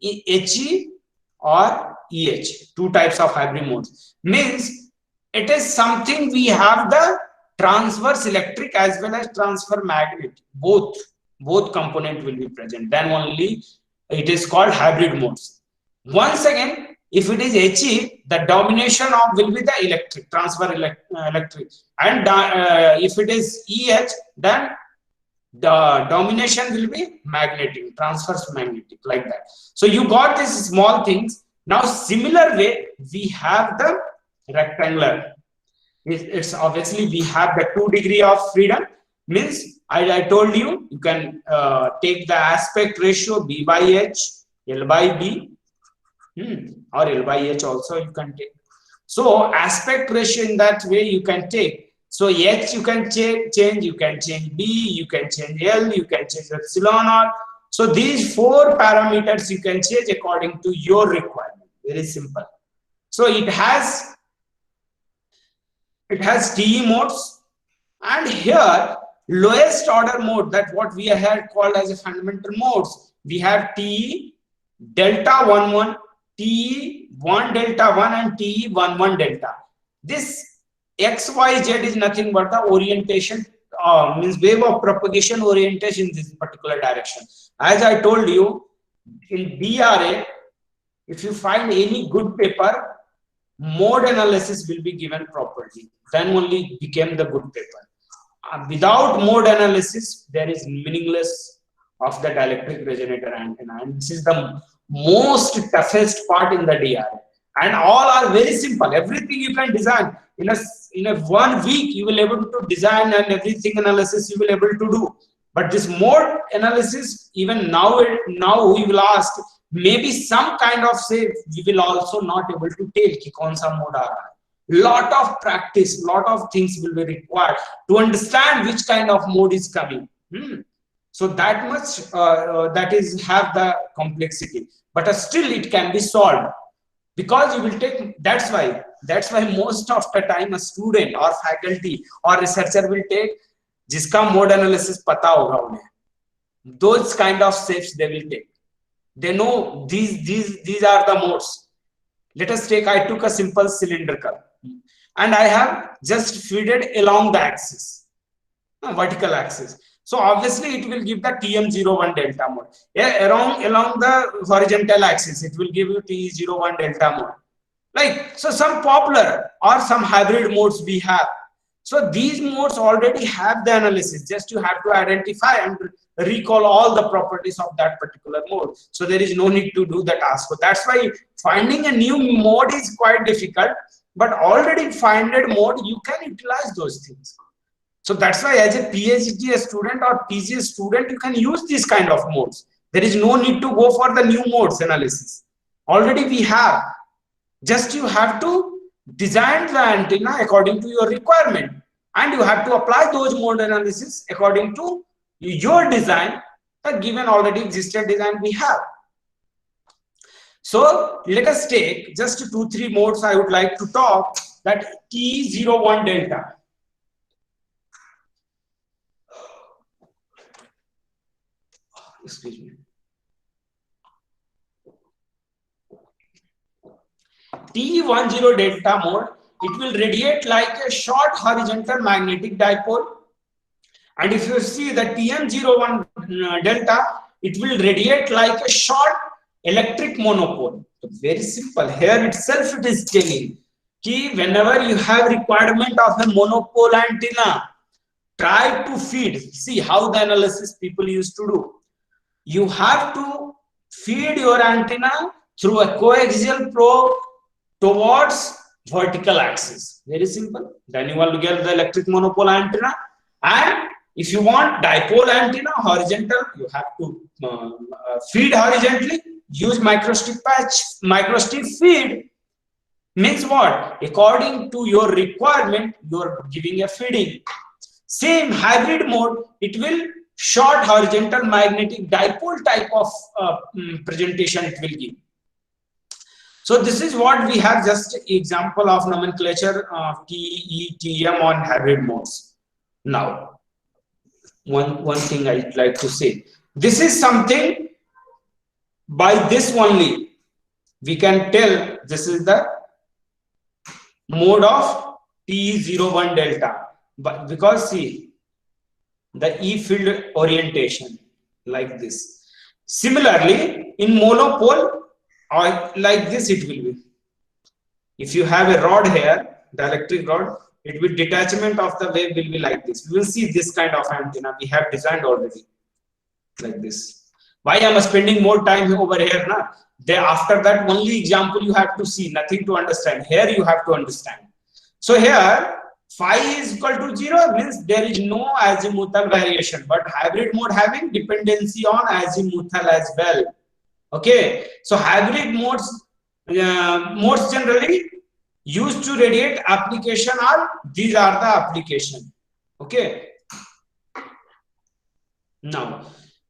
HE or EH, two types of hybrid modes. Means it is something we have the transverse electric as well as transfer magnet. Both component will be present. Then only it is called hybrid modes. Once again, if it is HE, the domination of will be the electric, transfer electric. And if it is EH, then the domination will be magnetic, transverse magnetic, like that. So you got these small things. Now similar way, we have the rectangular. It's obviously we have the 2 degrees of freedom. Means I told you, you can take the aspect ratio B by H, L by B, or L by H also you can take. So aspect ratio in that way you can take. So H you can change, you can change B, you can change L, you can change epsilon R. So these 4 parameters you can change according to your requirement. Very simple. So it has TE modes, and here lowest order mode, that what we had called as a fundamental modes, we have TE delta 11, TE 1 delta 1 and TE 11 delta. This XYZ is nothing but the orientation, means wave of propagation orientation in this particular direction. As I told you, in DRA, if you find any good paper, mode analysis will be given properly. Then only it became the good paper. Without mode analysis, there is meaningless of the dielectric resonator antenna. And this is the most toughest part in the DRA. And all are very simple. Everything you can design. In a 1 week, you will able to design, and everything analysis you will able to do. But this mode analysis, even now we will ask, maybe some kind of say, we will also not able to tell ki kaun sa mode aa raha hai. Lot of practice, lot of things will be required to understand which kind of mode is coming. So that much that is have the complexity, but still it can be solved, because you will take. That's why most of the time a student or faculty or researcher will take jiska mode analysis pata hoga unhe. Those kind of steps they will take. They know these are the modes. Let us take. I took a simple cylindrical, and I have just feeded along the axis, vertical axis. So obviously it will give the TM01 delta mode. Yeah, along the horizontal axis, it will give you TE01 delta mode. Like, so some popular or some hybrid modes we have. So these modes already have the analysis. Just you have to identify and recall all the properties of that particular mode. So there is no need to do the task. So that's why finding a new mode is quite difficult, but already finded mode, you can utilize those things. So that's why as a PhD student or PG student, you can use this kind of modes. There is no need to go for the new modes analysis. Already we have. Just you have to design the antenna according to your requirement, and you have to apply those mode analysis according to your design, the given already existed design we have. So let us take just 2-3 modes I would like to talk, that TE01 delta. Excuse me. TE10 delta mode, it will radiate like a short horizontal magnetic dipole. And if you see the TM01 delta, it will radiate like a short electric monopole. So very simple. Here itself it is telling that whenever you have requirement of a monopole antenna, try to feed. See how the analysis people used to do. You have to feed your antenna through a coaxial probe towards vertical axis. Very simple. Then you will get the electric monopole antenna. And if you want dipole antenna horizontal, you have to feed horizontally. Use microstrip patch. Microstrip feed means what? According to your requirement, you are giving a feeding. Same hybrid mode, it will short horizontal magnetic dipole type of presentation it will give. So this is what we have, just example of nomenclature of TE, TM on hybrid modes. Now, one thing I'd like to say, this is something by this only we can tell this is the mode of TE01 delta, but because see the E field orientation like this. Similarly, in monopole or like this it will be. If you have a rod here, the electric rod, it will detachment of the wave will be like this. We will see this kind of antenna we have designed already like this. Why I am spending more time over here now? There after that only example you have to see, nothing to understand. Here you have to understand. So here phi is equal to 0 means there is no azimuthal variation, but hybrid mode having dependency on azimuthal as well. Okay, so hybrid modes generally used to radiate application are, these are the application. Okay, now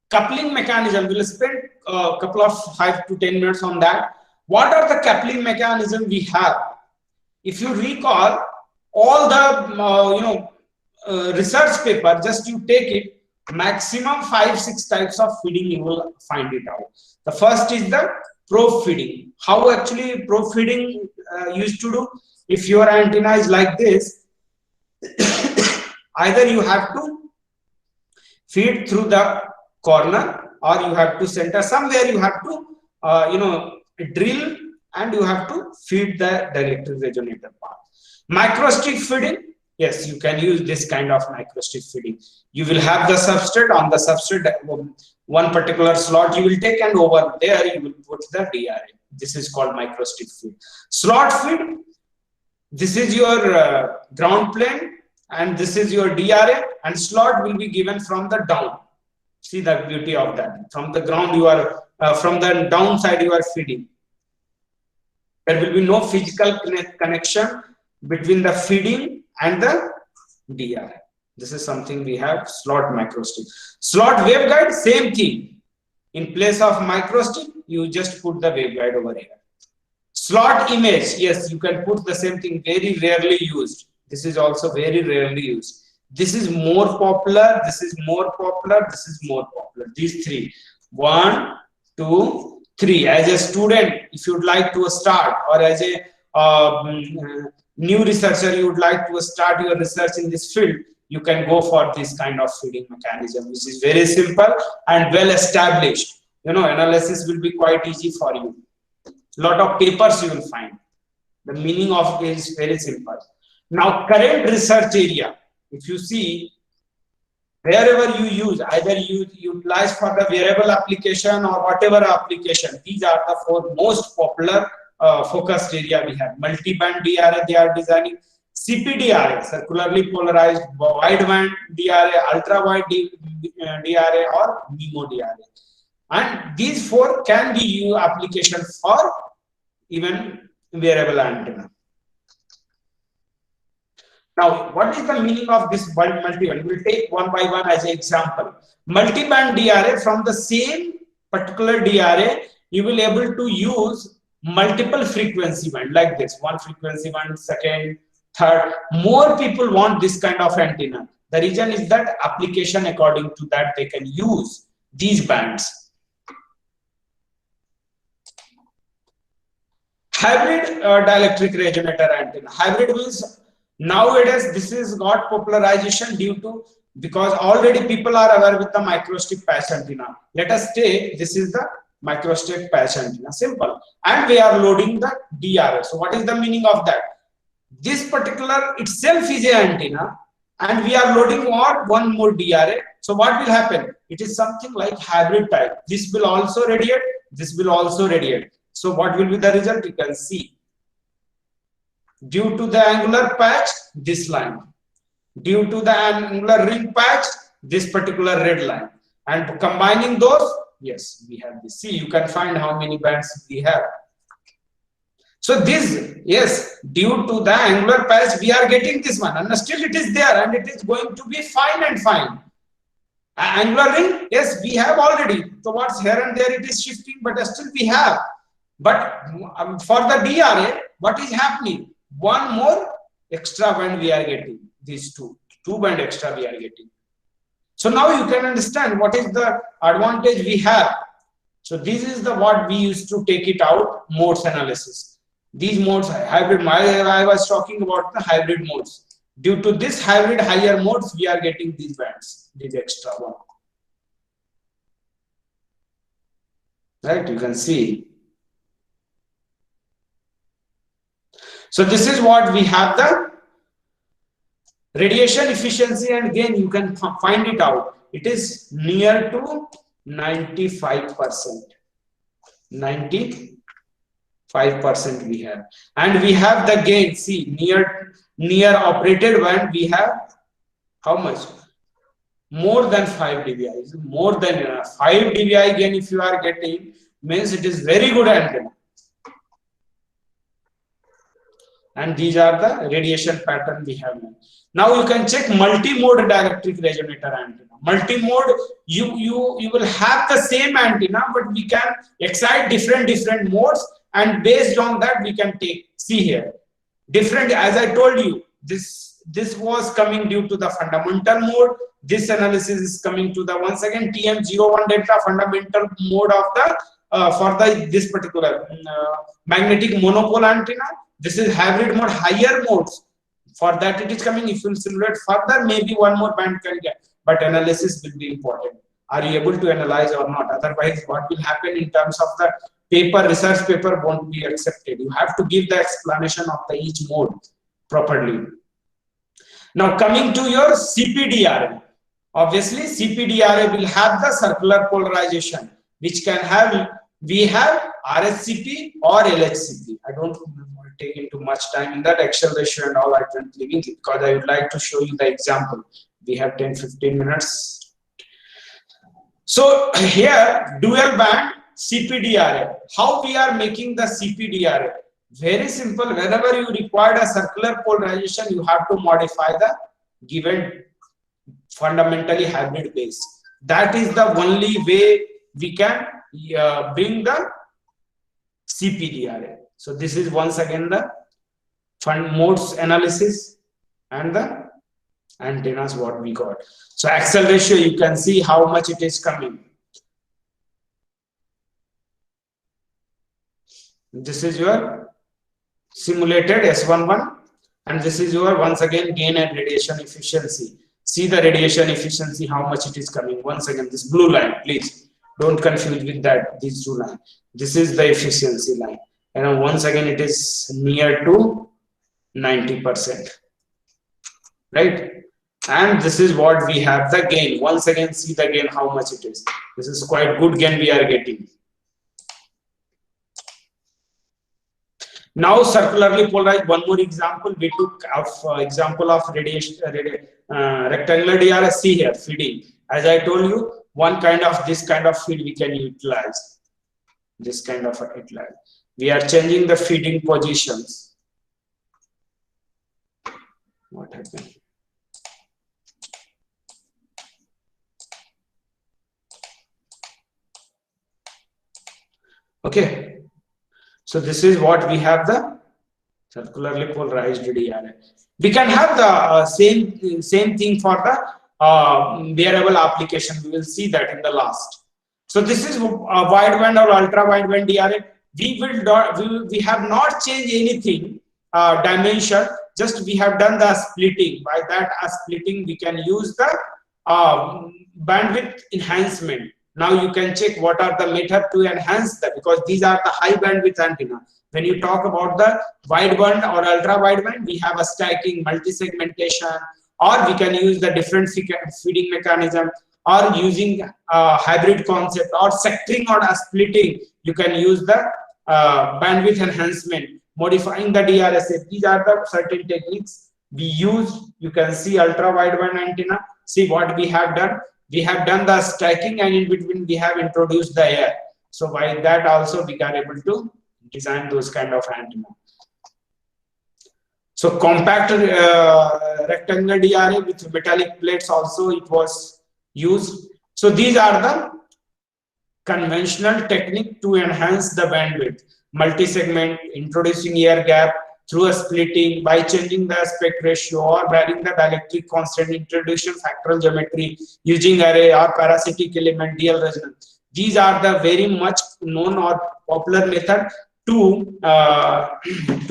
coupling mechanism, we'll spend a couple of 5 to 10 minutes on that. What are the coupling mechanism we have? If you recall all the research paper, just you take it, maximum 5-6 types of feeding you will find it out. The first is the probe feeding. How actually probe feeding used to do? If your antenna is like this, either you have to feed through the corner or you have to center, somewhere you have to drill and you have to feed the electric resonator part. Microstrip feeding, yes, you can use this kind of microstrip feeding. You will have the substrate, on the substrate one particular slot you will take, and over there you will put the DRA. This is called microstrip feed. Slot feed, this is your ground plane and this is your DRA, and slot will be given from the down. See the beauty of that. From the ground you are, from the downside you are feeding. There will be no physical connection between the feeding and the DRA. This is something we have, slot microstrip. Slot waveguide, same thing. In place of microstrip, you just put the waveguide over here. Slot image, yes, you can put the same thing, very rarely used. This is also very rarely used. This is more popular, this is more popular, this is more popular. These three. 1, 2, 3. As a student, if you would like to start, or as a new researcher, you would like to start your research in this field, you can go for this kind of feeding mechanism, which is very simple and well established. Analysis will be quite easy for you. Lot of papers you will find. The meaning of it is very simple. Now, current research area, if you see, wherever you use, either you utilize for the wearable application or whatever application, these are the 4 most popular focused area we have. Multi-band DRA they are designing, CPDRA, circularly polarized, wide-band DRA, ultra-wide DRA, or MIMO DRA. And these 4 can be used application for even wearable antenna. Now, what is the meaning of this multi-band? We'll take one by one as an example. Multi-band DRA, from the same particular DRA, you will able to use multiple frequency band like this. 1 frequency band, second, third. More people want this kind of antenna. The reason is that application according to that they can use these bands. Hybrid dielectric resonator antenna. Hybrid means nowadays this is got popularization due to, because already people are aware with the microstrip patch antenna. Let us take this is the microstrip patch antenna, simple, and we are loading the DRA. So what is the meaning of that? This particular itself is an antenna and we are loading one more DRA. So what will happen? It is something like hybrid type. This will also radiate, this will also radiate. So what will be the result? You can see. Due to the angular patch, this line. Due to the angular ring patch, this particular red line. And combining those, yes, we have this. See, you can find how many bands we have. So this, yes, due to the angular patch, we are getting this one. And still it is there and it is going to be fine and fine. Angular ring, yes, we have already. So what's here and there, it is shifting, but still we have. But for the DRA, what is happening? One more extra band we are getting. These two band extra we are getting. So now you can understand what is the advantage we have. So this is the what we used to take it out, modes analysis. These modes, hybrid, I was talking about the hybrid modes. Due to this hybrid higher modes, we are getting these bands, these extra one. Right, you can see. So this is what we have, the radiation efficiency and gain. You can find it out. It is near to 95%. 95% we have. And we have the gain. See, near operated band we have how much? More than 5 dBi. More than 5 dBi gain if you are getting, means it is very good antenna. And these are the radiation pattern we have now. Now you can check multi-mode dielectric resonator antenna. Multi-mode, you will have the same antenna, but we can excite different modes, and based on that we can see here different. As I told you, this was coming due to the fundamental mode. This analysis is coming to the once again TM01 delta fundamental mode of the for this particular magnetic monopole antenna. This is hybrid mode, higher modes. For that it is coming. If you simulate further, maybe one more band can get, but analysis will be important. Are you able to analyze or not? Otherwise, what will happen in terms of the paper, research paper won't be accepted. You have to give the explanation of the each mode properly. Now coming to your CPDRA. Obviously, CPDRA will have the circular polarization, which can have, we have RSCP or LHCP. I don't take into much time in that Excel ratio and all. I don't leaving it because I would like to show you the example. We have 10-15 minutes. So here dual band CPDRA. How we are making the CPDRA? Very simple. Whenever you require a circular polarization, you have to modify the given fundamentally hybrid base. That is the only way we can bring the CPDRA. So this is once again the fund modes analysis and the antennas what we got. So axial ratio, you can see how much it is coming. This is your simulated S11 and this is your once again gain and radiation efficiency. See the radiation efficiency, how much it is coming. Once again, this blue line, please don't confuse with that, these two lines. This is the efficiency line. And once again, it is near to 90%, right? And this is what we have the gain. Once again, see the gain, how much it is. This is quite good gain we are getting. Now circularly polarized, one more example we took of example of radiation rectangular DRS. See here, feeding. As I told you, one kind of this kind of feed we can utilize. This kind of utilize. We are changing the feeding positions. What happened? Okay. So this is what we have, the circularly polarized DRS. We can have the same thing for the wearable application. We will see that in the last. So this is a wideband or ultra wideband DRS. We have not changed anything dimension. Just we have done the splitting. By that splitting, we can use the bandwidth enhancement. Now you can check what are the method to enhance that, because these are the high bandwidth antenna. When you talk about the wideband or ultra wideband, we have a stacking, multi-segmentation, or we can use the different feeding mechanism, or using hybrid concept, or sectoring or splitting. You can use the bandwidth enhancement, modifying the DRSA. These are the certain techniques we use. You can see ultra wideband antenna. See what we have done. We have done the stacking, and in between we have introduced the air. So by that also we are able to design those kind of antenna. So compact rectangular DRA with metallic plates also it was used. So these are the conventional technique to enhance the bandwidth. Multi-segment, introducing air gap through a splitting, by changing the aspect ratio or varying the dielectric constant, introduction factoral geometry, using array or parasitic element, DL resonance. These are the very much known or popular method to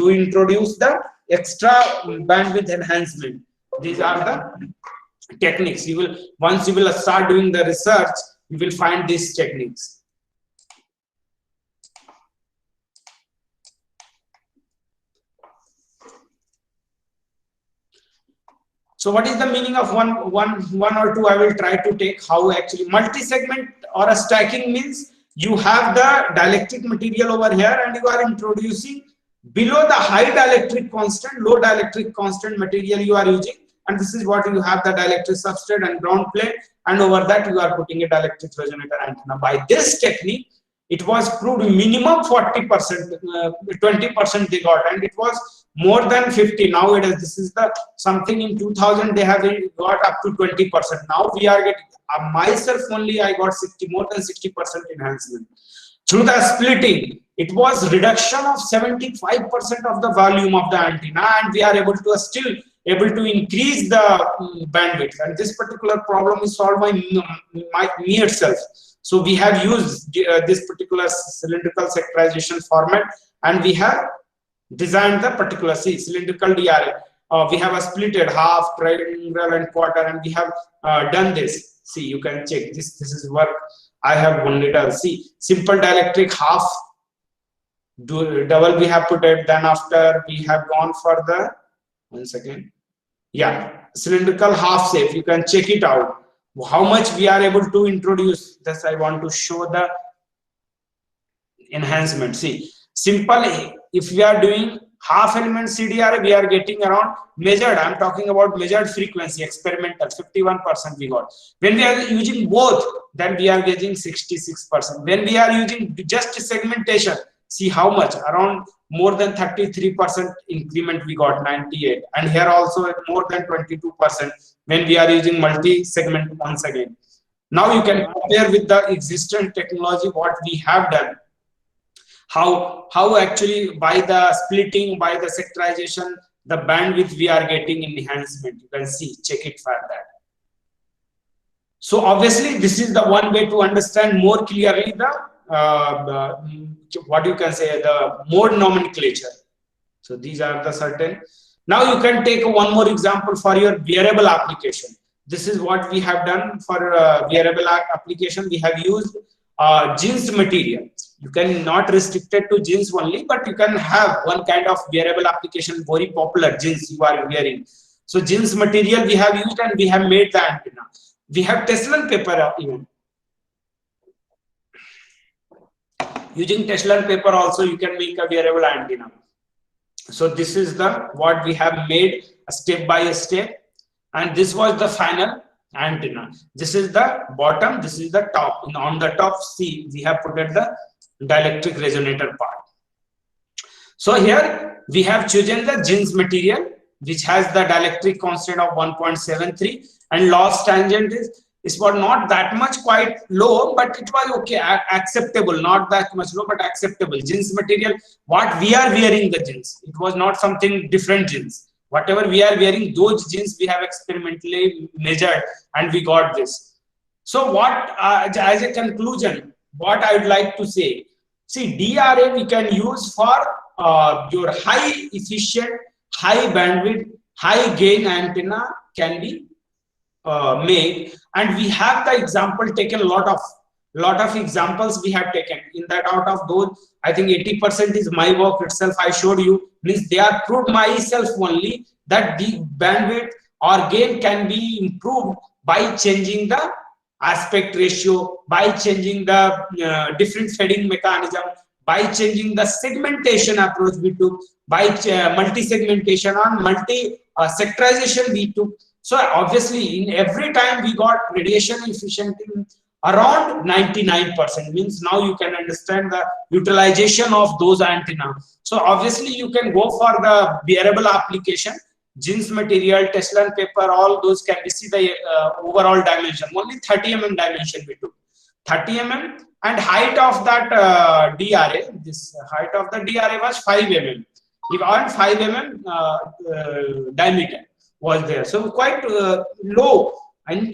introduce the extra bandwidth enhancement. These are the techniques. Once you will start doing the research, you will find these techniques. So what is the meaning of one or two? I will try to take how actually multi-segment or a stacking means you have the dielectric material over here and you are introducing below the high dielectric constant, low dielectric constant material you are using, and this is what you have, the dielectric substrate and ground plane, and over that you are putting a dielectric resonator antenna. By this technique, it was proved minimum 40%, 20% they got, and it was more than 50. Now it is, this is the something in 2000 they have got up to 20%. Now we are getting, myself only I got more than 60% enhancement. Through the splitting, it was reduction of 75% of the volume of the antenna, and we are able to still able to increase the bandwidth. And this particular problem is solved by me itself. So we have used this particular cylindrical sectorization format, and we have designed the particular cylindrical DRA. We have a splitted half, triangle, and quarter, and we have done this. See, you can check this. This is work I have only done. See, simple dielectric half, double we have put it. Then after we have gone for the, once again, yeah, cylindrical half shape. You can check it out. How much we are able to introduce. This I want to show the enhancement. See, simple, if we are doing half element CDRA, we are getting around measured, I'm talking about measured frequency, experimental, 51% we got. When we are using both, then we are getting 66%. When we are using just segmentation, see how much, around more than 33% increment we got, 98. And here also more than 22% when we are using multi-segment once again. Now you can compare with the existing technology what we have done. How actually by the splitting, by the sectorization, the bandwidth we are getting enhancement. You can see, check it for that. So obviously this is the one way to understand more clearly the what you can say, the mode nomenclature. So these are the certain. Now you can take one more example for your wearable application. this is what we have done for wearable application. We have used jeans material. You can not restrict it to jeans only, but you can have one kind of wearable application, very popular jeans you are wearing. So jeans material we have used, and we have made the antenna. We have Tesla paper even. Using Tesla paper also you can make a wearable antenna. So this is the what we have made step by step, and this was the final antenna. This is the bottom, this is the top. And on the top, see, we have put at the dielectric resonator part. So here we have chosen the jeans material, which has the dielectric constant of 1.73, and loss tangent is for not that much, quite low, but it was okay, acceptable, not that much low, but acceptable. Jeans material, what we are wearing the jeans, it was not something different jeans. Whatever we are wearing, those jeans we have experimentally measured, and we got this. So what, as a conclusion, what I would like to say, see, DRA we can use for your high efficient, high bandwidth, high gain antenna can be made, and we have the example taken, lot of examples we have taken. In that, out of those, I think 80% is my work itself. I showed you, means they are proved myself only, that the bandwidth or gain can be improved by changing the aspect ratio, by changing the different fading mechanism, by changing the segmentation approach we took, by multi-segmentation or multi-sectorization we took. So obviously, in every time we got radiation efficiency around 99%, means now you can understand the utilization of those antenna. So obviously, you can go for the wearable application, jeans material, Tesla paper, all those can be see the overall dimension. Only 30 mm dimension we took, 30 mm, and height of that DRA. This height of the DRA was 5 mm. Even 5 mm diameter was there, so quite low, and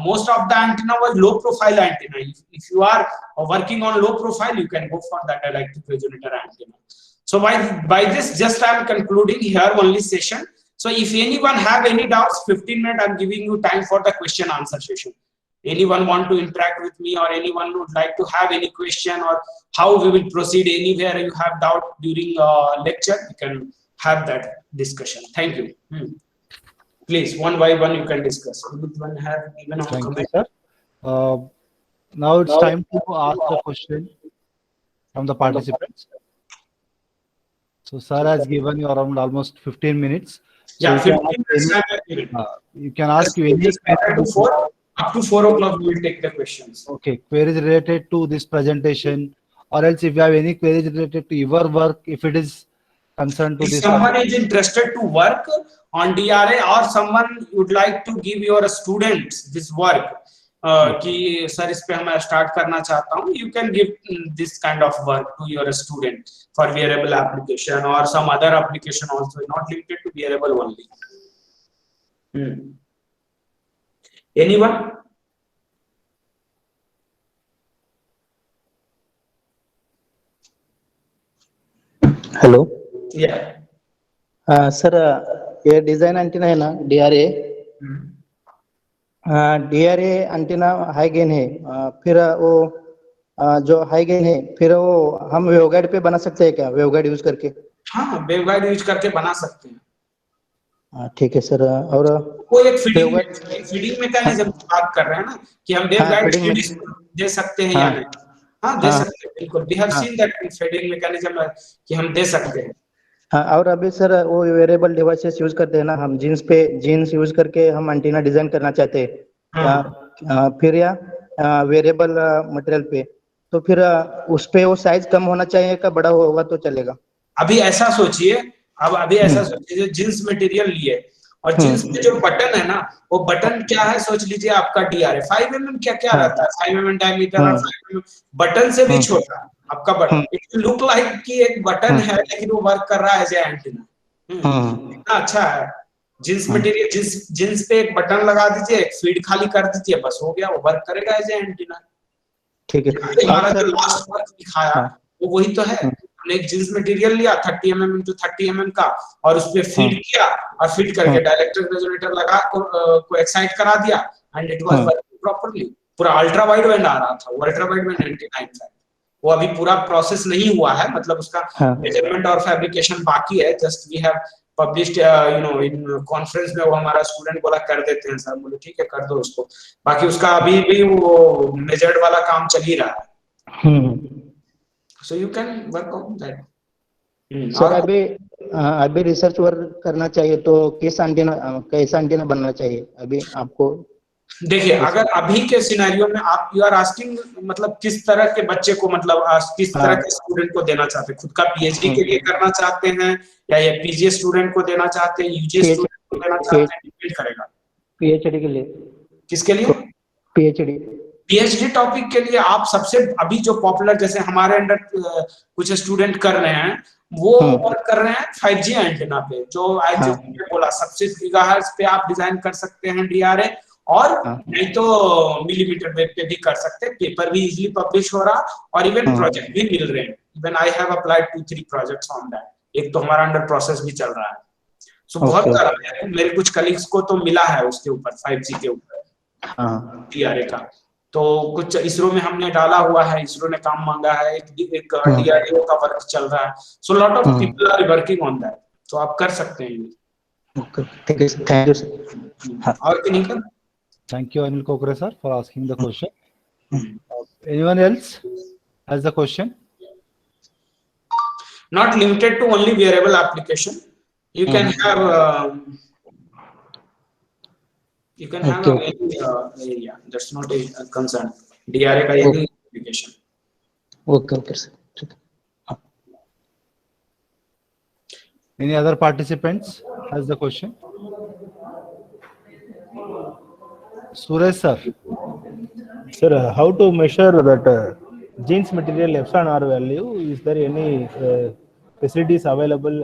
most of the antenna was low profile antenna. If you are working on low profile, you can go for that dielectric resonator antenna. So by this, just I am concluding here only session. So if anyone have any doubts, 15 minutes I am giving you time for the question answer session. Anyone want to interact with me, or anyone would like to have any question, or how we will proceed, anywhere you have doubt during lecture, you can have that discussion. Thank you. Please, one by one you can discuss. One have even Thank you, sir. Now it's time to ask the question from the participants. So sir has given you around almost 15 minutes. So yeah, you can ask you any up to 4 o'clock we will take the questions. Okay, queries related to this presentation, or else if you have any queries related to your work, if it is concerned to if this. Someone is interested to work on DRA, or someone would like to give your students this work, कि sir इस पे मैं start करना चाहता हूँ, you can give this kind of work to your student for wearable application or some other application also, not limited to wearable only. Anyone? Hello, Yeah. Sir ये design antenna है ना DRA, DRA antenna high gain है, फिर वो जो high gain है, फिर वो हम वेवगाइड पे बना सकते हैं क्या, वेवगाइड यूज करके? हाँ, वेवगाइड यूज करके बना सकते हैं। ठीक है सर। और वो एक फीडिंग मैकेनिज्म की बात कर रहे हैं ना, कि हम वेवगाइड दे सकते हैं या नहीं? हाँ, दे सकते हैं, बिल्कुल। We have seen that feeding mechanism कि हम दे सकते हैं। हाँ, और अभी सर वो वेरिएबल डिवाइसेस यूज करते हैं ना, हम जीन्स यूज करके हम एंटीना डिजाइन करना चाहते हैं, फिर या वेरिएबल मटेरियल पे, तो फिर उस पे वो साइज कम होना चाहिए का बड़ा होगा तो चलेगा? अभी ऐसा सोचिए, जींस मटेरियल लिए, और जींस में जो बटन है ना, वो बटन क्या है, सोच लीजिए आपका DRA 5 mm क्या रहता है, 5 mm डायमीटर और 5 mm बटन से भी छोटा आपका बटन। इट लुक लाइक कि एक बटन है, लेकिन वो वर्क कर रहा है एज ए एंटीना। इतना अच्छा है जींस मटेरियल। जींस पे एक बटन लगा दीजिए, एक फीड खाली कर दीजिए, बस हो गया, वो वर्क करेगा एज ए एंटीना। ठीक है। हमारा जो लास्ट वर्क दिखाया वो वही तो है। हमने एक जींस मटेरियल लिया 30 mm इंटू 30 mm का, और उस पे फीड किया, और फीड करके डायरेक्ट्रिक रेजोनेटर लगा को एक्साइट करा दिया, and it was working properly. पूरा अल्ट्रा वाइड बैंड आ रहा था, वो अल्ट्रा वाइड बैंड 99 था। वो अभी पूरा प्रोसेस नहीं हुआ है, मतलब उसका मेजरमेंट और फैब्रिकेशन बाकी है। Just we have published in conference में, वो हमारा स्टूडेंट बोला कर देते हैं सर, बोले ठीक है कर दो उसको। बाकी उसका अभी भी वो मेजर्ड वाला काम चल ही रहा है। So you can work on that. Sir अभी रिसर्च वर्क करना चाहिए तो कैसा एंटीना बनना चाहिए अभी आपको? देखिए, अगर अभी के सिनेरियो में आप यू आर आस्किंग, मतलब किस तरह के बच्चे को, मतलब किस तरह के स्टूडेंट को देना चाहते हैं? खुद का पीएचडी के लिए करना चाहते हैं, या ये पीजी स्टूडेंट को देना चाहते हैं, यूजी स्टूडेंट को देना चाहते हैं? डिपेंड करेगा। पीएचडी के लिए? किसके लिए? पीएचडी टॉपिक के लिए आप सबसे अभी जो पॉपुलर, जैसे हमारे अंडर कुछ स्टूडेंट कर रहे हैं, वो वर्क कर रहे हैं 5G एंटीना पे, जो आज बोला सबसे गीगाहर्ट्ज पे आप डिजाइन कर सकते हैं डीआरए, और नहीं तो मिलीमीटर वेव पे भी कर सकते हैं। पेपर भी इजीली पब्लिश हो रहा, और इवन प्रोजेक्ट भी मिल रहे हैं। Even I have applied 2-3 projects on that. एक तो हमारा अंडर प्रोसेस भी चल रहा है। सो बहुत सारा मेरे कुछ कलीग्स को तो मिला है उसके ऊपर, 5G के ऊपर डीआरए का। तो कुछ इसरो में हमने डाला हुआ है, इसरो ने काम मांगा है, एक डीआरडीओ का वर्क चल रहा है। So lot of people are working on that, तो आप कर सकते हैं। Thank you sir. और नहीं कर। Thank you, Anil Kokre sir, for asking the question. Anyone else has the question? Not limited to only wearable application. You can have any area. That's not a concern. DRA का यही application. Okay sir. Any other participants has the question? Suresh sir. Sir, how to measure that jeans material epsilon R value? Is there any facilities available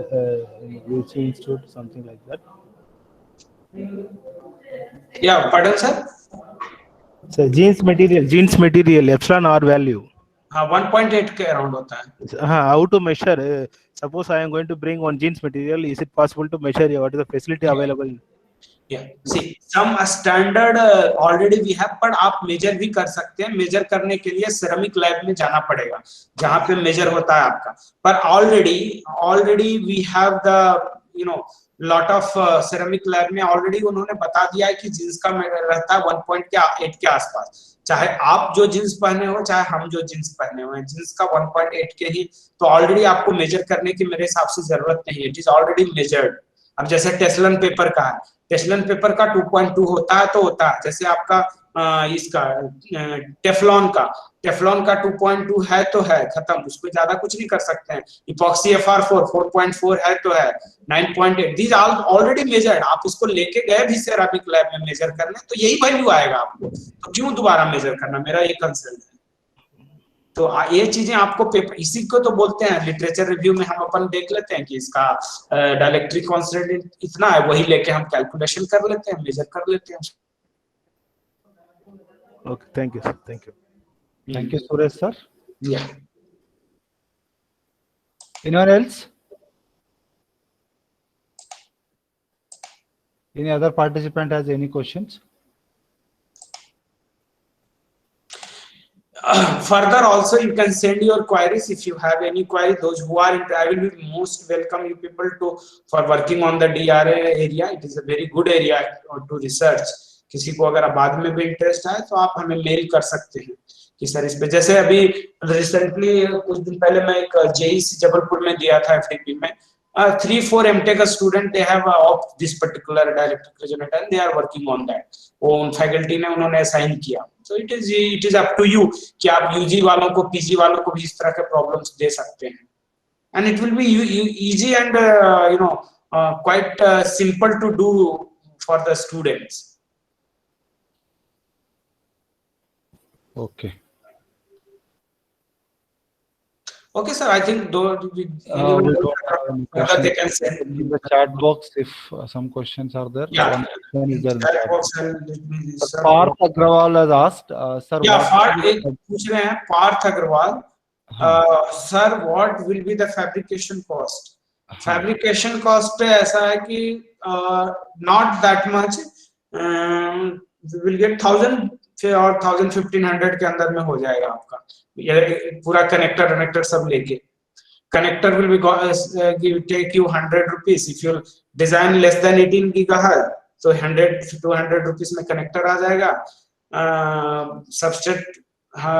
in UC Institute, something like that? Yeah, pardon sir? So jeans material epsilon R value. 1.8 के around होता है। How to measure? Suppose I am going to bring on jeans material, is it possible to measure? What is the facility available? Yeah, see, some standard already we have, but आप major भी कर सकते हैं। Major करने के लिए ceramic lab में जाना पड़ेगा, जहाँ पे मेजर होता है आपका। पर already we have the lot of ceramic lab में ऑलरेडी उन्होंने बता दिया है कि जींस का रहता है 1.8 के आसपास। चाहे आप जो जींस पहने हो, चाहे हम जो जींस पहने हुए हैं, जींस का 1.8 के ही, तो ऑलरेडी आपको मेजर करने की मेरे हिसाब से जरूरत नहीं है। It is already measured. अब जैसे टेस्लन पेपर का है, टेस्लन पेपर का 2.2 होता है तो होता है। जैसे आपका इसका टेफ्लॉन का 2.2 है तो है, खत्म, उसको ज्यादा कुछ नहीं कर सकते हैं। इपॉक्सी FR4 4.4 है तो है, 9.8 दीज आर ऑलरेडी मेजर्ड। आप उसको लेके गए भी सेरामिक लैब में मेजर करने, तो यही वैल्यू आएगा आपको, तो क्यों दोबारा मेजर करना? मेरा ये कंसर्न है। तो ये चीजें आपको पेपर, इसी को तो बोलते हैं लिटरेचर रिव्यू में हम अपन देख लेते हैं कि इसका डाइलेक्ट्रिक कांस्टेंट इतना है, वही लेके हम कैलकुलेशन कर लेते हैं, मेजर कर लेते हैं। Okay, thank you sir. Thank you Suresh sir. Yeah. Anyone else? Any other participant has any questions? Further also you can send your queries if you have any query. Those who are I will be most welcome you people for working on the DRA area. It is a very good area to research. किसी को अगर बाद में भी interest है तो आप हमें मेल कर सकते हैं कि सर इस पे, जैसे अभी रिसेंटली कुछ दिन पहले मैं एक JEC जबलपुर में दिया था FDP में, 3-4 MTech student they have of this particular dielectric resonator and they are working on that. वो उन फैकल्टी ने उन्होंने असाइन किया। So it is up to you कि आप UG वालों को, PG वालों को भी इस तरह के प्रॉब्लम्स दे सकते हैं, and it will be easy and quite simple to do for the students. Okay. Okay, sir. I think they can send in the chat box if some questions are there. Yeah. One is there in the chat chat box box. and Parth Agrawal has asked, sir. Yeah, पूछ रहे हैं Partha Agarwal, Sir, what will be the fabrication cost? Fabrication cost ऐसा है कि not that much. We will get 1000 और 1500 के अंदर में हो जाएगा आपका, ये पूरा कनेक्टर सब लेके. Connector will be take you 100 rupees. If you design less than 18 gigahertz, so 100 to 200 rupees में connector आ जाएगा. Substrate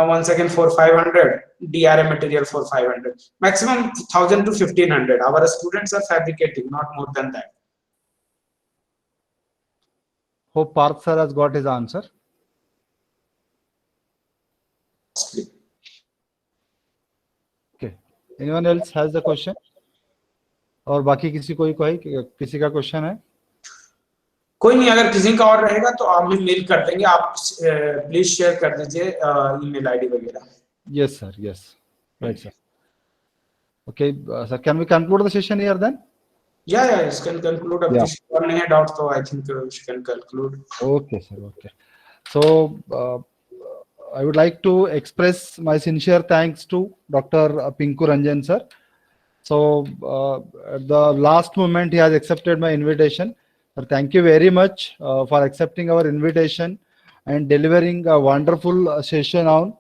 once again for 500, DRA material for 500, maximum 1000 to 1500. Our students are fabricating, not more than that. Hope Parth sir has got his answer. Okay. Anyone else has the question? और बाकी किसी किसी का question है? कोई नहीं, अगर किसी का और रहेगा तो आप भी मेल कर देंगे. आप प्लीज शेयर कर दीजिए ईमेल आईडी वगैरह. Yes sir, yes. Right sir. Okay, sir, can we conclude the session here then? Yeah, you can conclude. अब किसी को और नहीं है डाउट तो I think you can conclude. Okay sir, okay. So I would like to express my sincere thanks to Dr. Pinku Ranjan sir. So at the last moment he has accepted my invitation. Sir, thank you very much for accepting our invitation and delivering a wonderful session on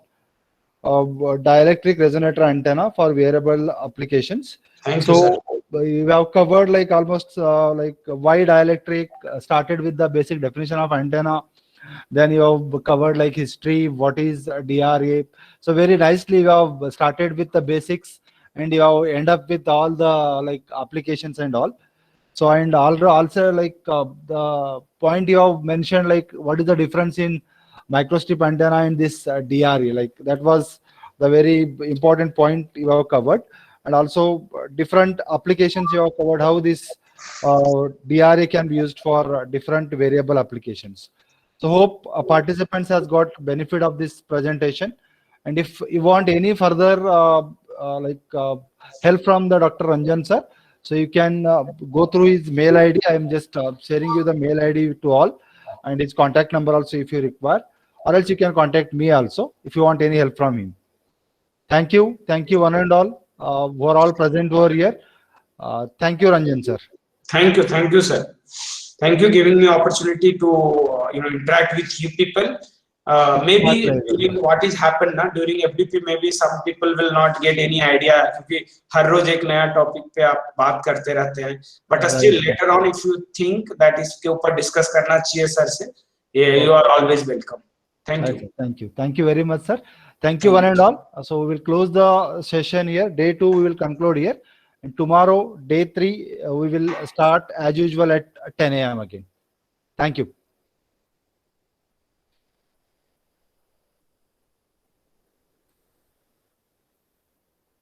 dielectric resonator antenna for wearable applications. Thank you, sir. We have covered like almost like why dielectric, started with the basic definition of antenna. Then you have covered like history, what is DRA. So very nicely you have started with the basics and you have end up with all the like applications and all. So and also like the point you have mentioned, like what is the difference in microstrip antenna and this DRA, like that was the very important point you have covered. And also different applications you have covered, how this DRA can be used for different variable applications. So hope participants has got benefit of this presentation. And if you want any further help from the Dr. Ranjan sir, so you can go through his mail ID. I am just sharing you the mail ID to all and his contact number also if you require, or else you can contact me also if you want any help from him. Thank you one and all who are all present over here. Thank you Ranjan sir. Thank you sir. Thank you giving me opportunity to interact with you people. Maybe during what is happened now during FDP, maybe some people will not get any idea क्योंकि हर रोज एक नया topic पे आप बात करते रहते हैं. But still later on, if you think that इसके ऊपर discuss करना चाहिए सर से, you are always welcome. Thank you very much sir. Thank you one and all. So we will close the session here. Day 2 we will conclude here. And tomorrow, day 3, we will start as usual at 10 a.m. again. Thank you.